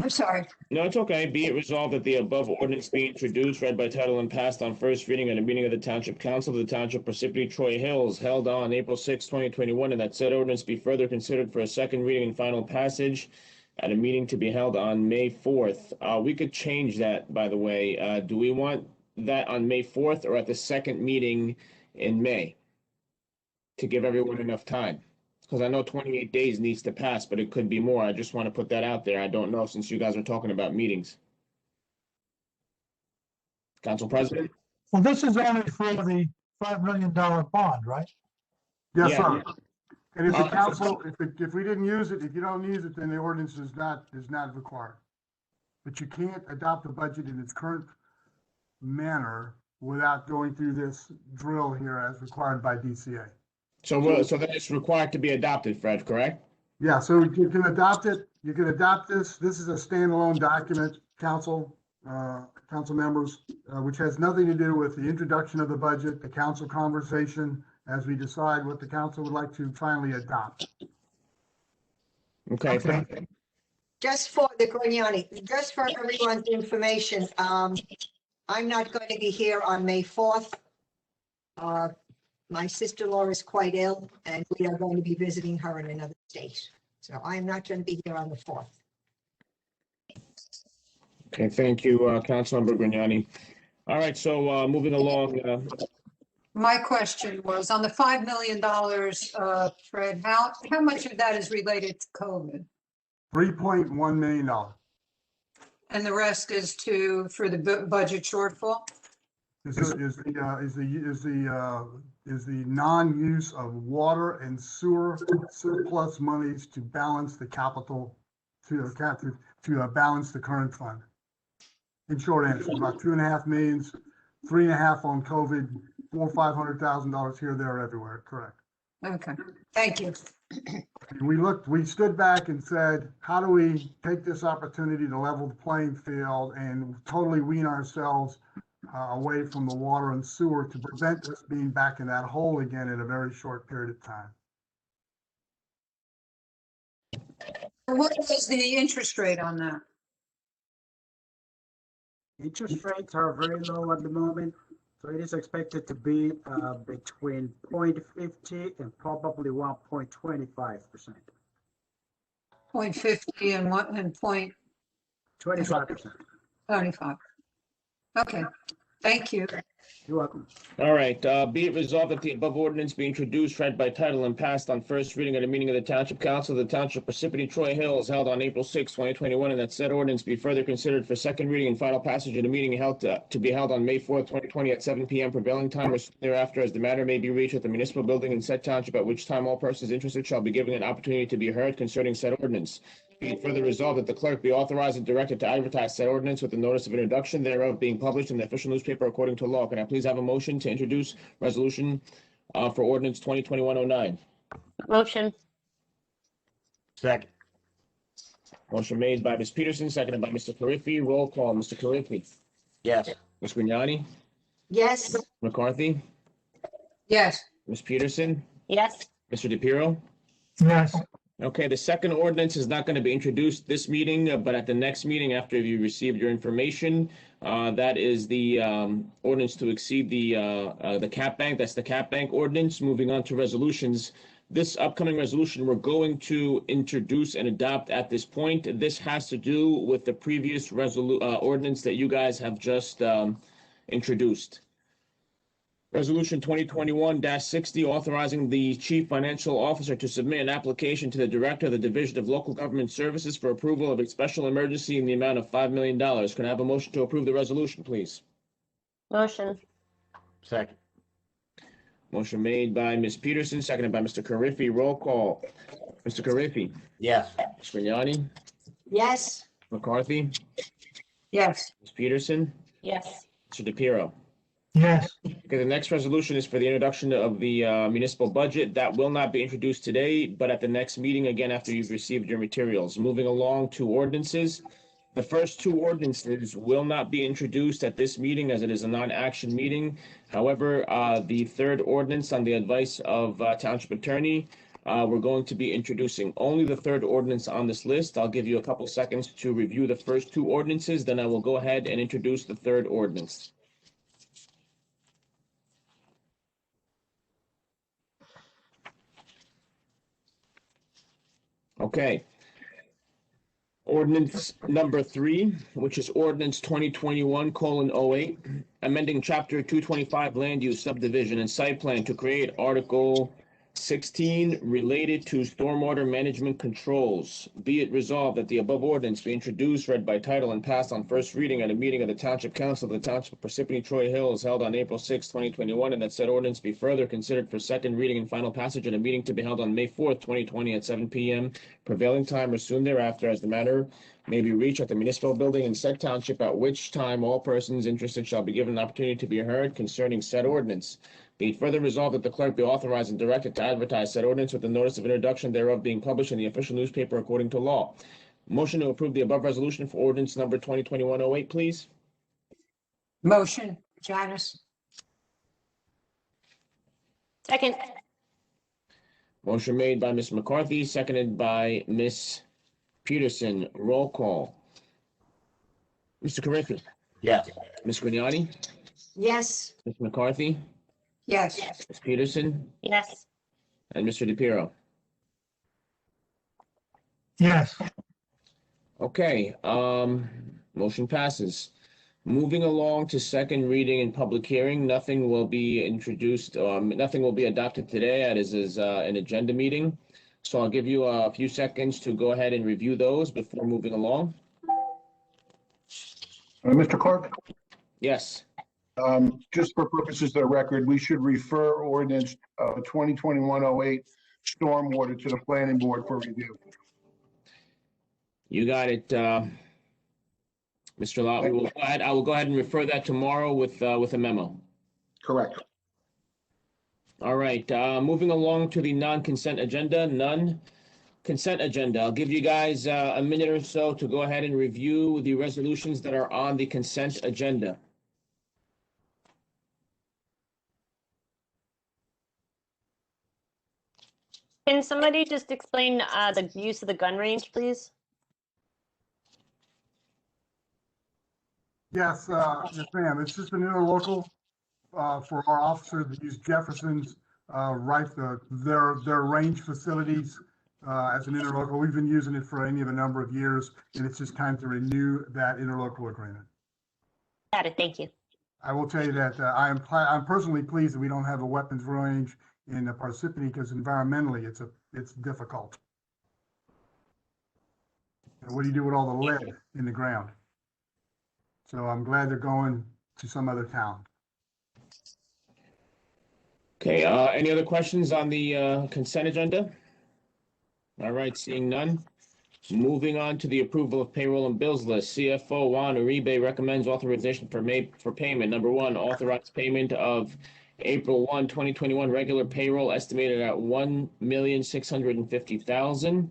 I'm sorry. No, it's okay. Be it resolved that the above ordinance be introduced, read by title, and passed on first reading at a meeting of the Township Council of the Township Parsippany-Troy Hills held on April 6, 2021, and that said ordinance be further considered for a second reading and final passage at a meeting to be held on May 4th. We could change that, by the way. Do we want that on May 4th or at the second meeting in May? To give everyone enough time. Because I know 28 days needs to pass, but it could be more. I just want to put that out there. I don't know, since you guys are talking about meetings. Council President? Well, this is only for the $5 million bond, right? Yes, Yeah. sir. And if the council, if we didn't use it, if you don't use it, then the ordinance is not required. But you can't adopt the budget in its current manner without going through this drill here as required by DCA. So then it's required to be adopted, Fred, correct? Yeah, so you can adopt it. You can adopt this. This is a standalone document, council members, which has nothing to do with the introduction of the budget, the council conversation, as we decide what the council would like to finally adopt. Okay. Just for the Grignani, just for everyone's information, I'm not going to be here on May 4th. My sister-in-law is quite ill, and we are going to be visiting her in another state. So I am not going to be here on the 4th. Okay, thank you, Councilmember Grignani. All right, so moving along. My question was on the $5 million, Fred, how much of that is related to COVID? $3.1 million. And the rest is for the budget shortfall? Is the non-use of water and sewer surplus monies to balance the capital, to balance the current fund. In short answer, about 2.5 million, 3.5 on COVID, $400,000-$500,000 here, there, everywhere. Correct. Okay, thank you. We stood back and said, how do we take this opportunity to level the playing field and totally wean ourselves away from the water and sewer to prevent us being back in that hole again in a very short period of time. What is the interest rate on that? Interest rates are very low at the moment, so it is expected to be between 0.50 and probably 1.25%. 0.50 and what, and 25%. 0.25. Okay, thank you. You're welcome. All right, be it resolved that the above ordinance be introduced, read by title, and passed on first reading at a meeting of the Township Council of the Township Parsippany-Troy Hills held on April 6, 2021, and that said ordinance be further considered for second reading and final passage at a meeting held to be held on May 4, 2020 at 7 p.m. prevailing time or thereafter, as the matter may be reached at the municipal building in said township, at which time all persons interested shall be given an opportunity to be heard concerning said ordinance. Be it further resolved that the clerk be authorized and directed to advertise said ordinance with the notice of introduction thereof being published in the official newspaper according to law. Can I please have a motion to introduce resolution for ordinance 2021-09? Motion. Second. Motion made by Ms. Peterson, seconded by Mr. Carriffy. Roll call, Mr. Carriffy. Yes. Ms. Grignani? Yes, McCarthy? Yes, Ms. Peterson? Yes. Mr. DePiero? Yes, Okay, the second ordinance is not going to be introduced this meeting, but at the next meeting, after you received your information, that is the ordinance to exceed the cap bank. That's the cap bank ordinance. Moving on to resolutions. This upcoming resolution we're going to introduce and adopt at this point. This has to do with the previous ordinance that you guys have just introduced. Resolution 2021-60, authorizing the Chief Financial Officer to submit an application to the Director of the Division of Local Government Services for approval of a special emergency in the amount of $5 million. Can I have a motion to approve the resolution, please? Motion. Second. Motion made by Ms. Peterson, seconded by Mr. Carriffy. Roll call. Mr. Carriffy. Yes. Ms. Grignani. yes, McCarthy. yes, Ms. Peterson. Yes. Mr. DePiero. yes, Okay, the next resolution is for the introduction of the municipal budget. That will not be introduced today, but at the next meeting, again, after you've received your materials. Moving along to ordinances. The first two ordinances will not be introduced at this meeting as it is a non-action meeting. However, the third ordinance, on the advice of Township Attorney, We're going to be introducing only the third ordinance on this list. I'll give you a couple seconds to review the first two ordinances, then I will go ahead and introduce the third ordinance. Okay. Ordinance number 3, which is ordinance 2021:08, amending chapter 225 land use subdivision and site plan to create article 16 related to stormwater management controls. Be it resolved that the above ordinance be introduced, read by title, and passed on first reading at a meeting of the Township Council of the Township of Parsippany-Troy Hills held on April 6, 2021, and that said ordinance be further considered for second reading and final passage at a meeting to be held on May 4th, 2020 at 7 p.m. prevailing time or soon thereafter, as the matter may be reached at the municipal building in said township, at which time all persons interested shall be given an opportunity to be heard concerning said ordinance. Be it further resolved that the clerk be authorized and directed to advertise said ordinance with the notice of introduction thereof being published in the official newspaper according to law. Motion to approve the above resolution for ordinance number 2021-08, please. Motion, Janice. Second. Motion made by Ms. McCarthy, seconded by Ms. Peterson. Roll call. Mr. Carriffy? Yes. Ms. Grignani? Yes, Ms. McCarthy? Yes. Ms. Peterson? Yes. And Mr. DePiero? Yes. Okay, motion passes. Moving along to second reading and public hearing, nothing will be introduced, nothing will be adopted today, as is an agenda meeting. So I'll give you a few seconds to go ahead and review those before moving along. Mr. Clerk, Yes, just for purposes of the record, we should refer ordinance 2021-08 stormwater to the planning board for review. you got it, Mr. Lot. I will go ahead and refer that tomorrow with a memo. Correct. All right, moving along to the non-consent agenda, none. Consent agenda, I'll give you guys a minute or so to go ahead and review the resolutions that are on the consent agenda. Can somebody just explain the use of the gun range, please? Yes, yes, ma'am. It's just an interlocal for our officers to use Jefferson's their range facilities as an interlocal. We've been using it for any of a number of years, and it's just time to renew that interlocal agreement. Got it. Thank you. I will tell you that I'm personally pleased that we don't have a weapons range in Parsippany, because environmentally it's difficult. And what do you do with all the lead in the ground? So I'm glad they're going to some other town. Okay, any other questions on the consent agenda? All right, seeing none. Moving on to the approval of payroll and bills list. CFO Juan Uribe recommends authorization for payment. Number 1, authorized payment of April 1, 2021 regular payroll estimated at $1,650,000.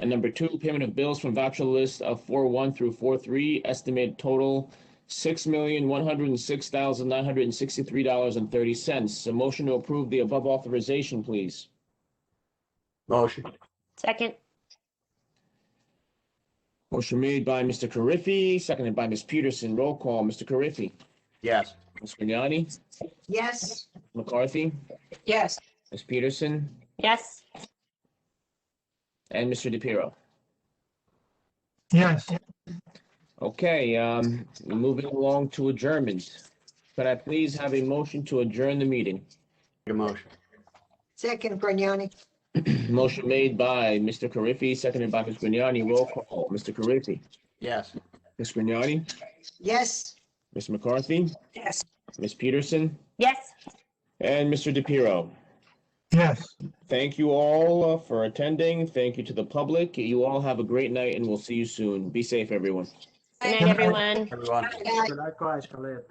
And number 2, payment of bills from voucher list of 4/1 through 4/3, estimated total $6,106,963.30. A motion to approve the above authorization, please. Motion. Second. Motion made by Mr. Carriffy, seconded by Ms. Peterson. Roll call. Mr. Carriffy? Yes. Ms. Grignani? yes, McCarthy? Yes. Ms. Peterson? Yes. And Mr. DePiero? Yes. Okay, moving along to adjournment. Could I please have a motion to adjourn the meeting? Your motion. second, Grignani. Motion made by Mr. Carriffy, seconded by Ms. Grignani. Roll call. Mr. Carriffy? Yes. Ms. Grignani? Yes, Ms. McCarthy? Yes. Ms. Peterson? Yes. And Mr. DePiero? Yes. Thank you all for attending. Thank you to the public. You all have a great night, and we'll see you soon. Be safe, everyone. Good night, everyone. Everyone. Aye. Likewise, Khalid.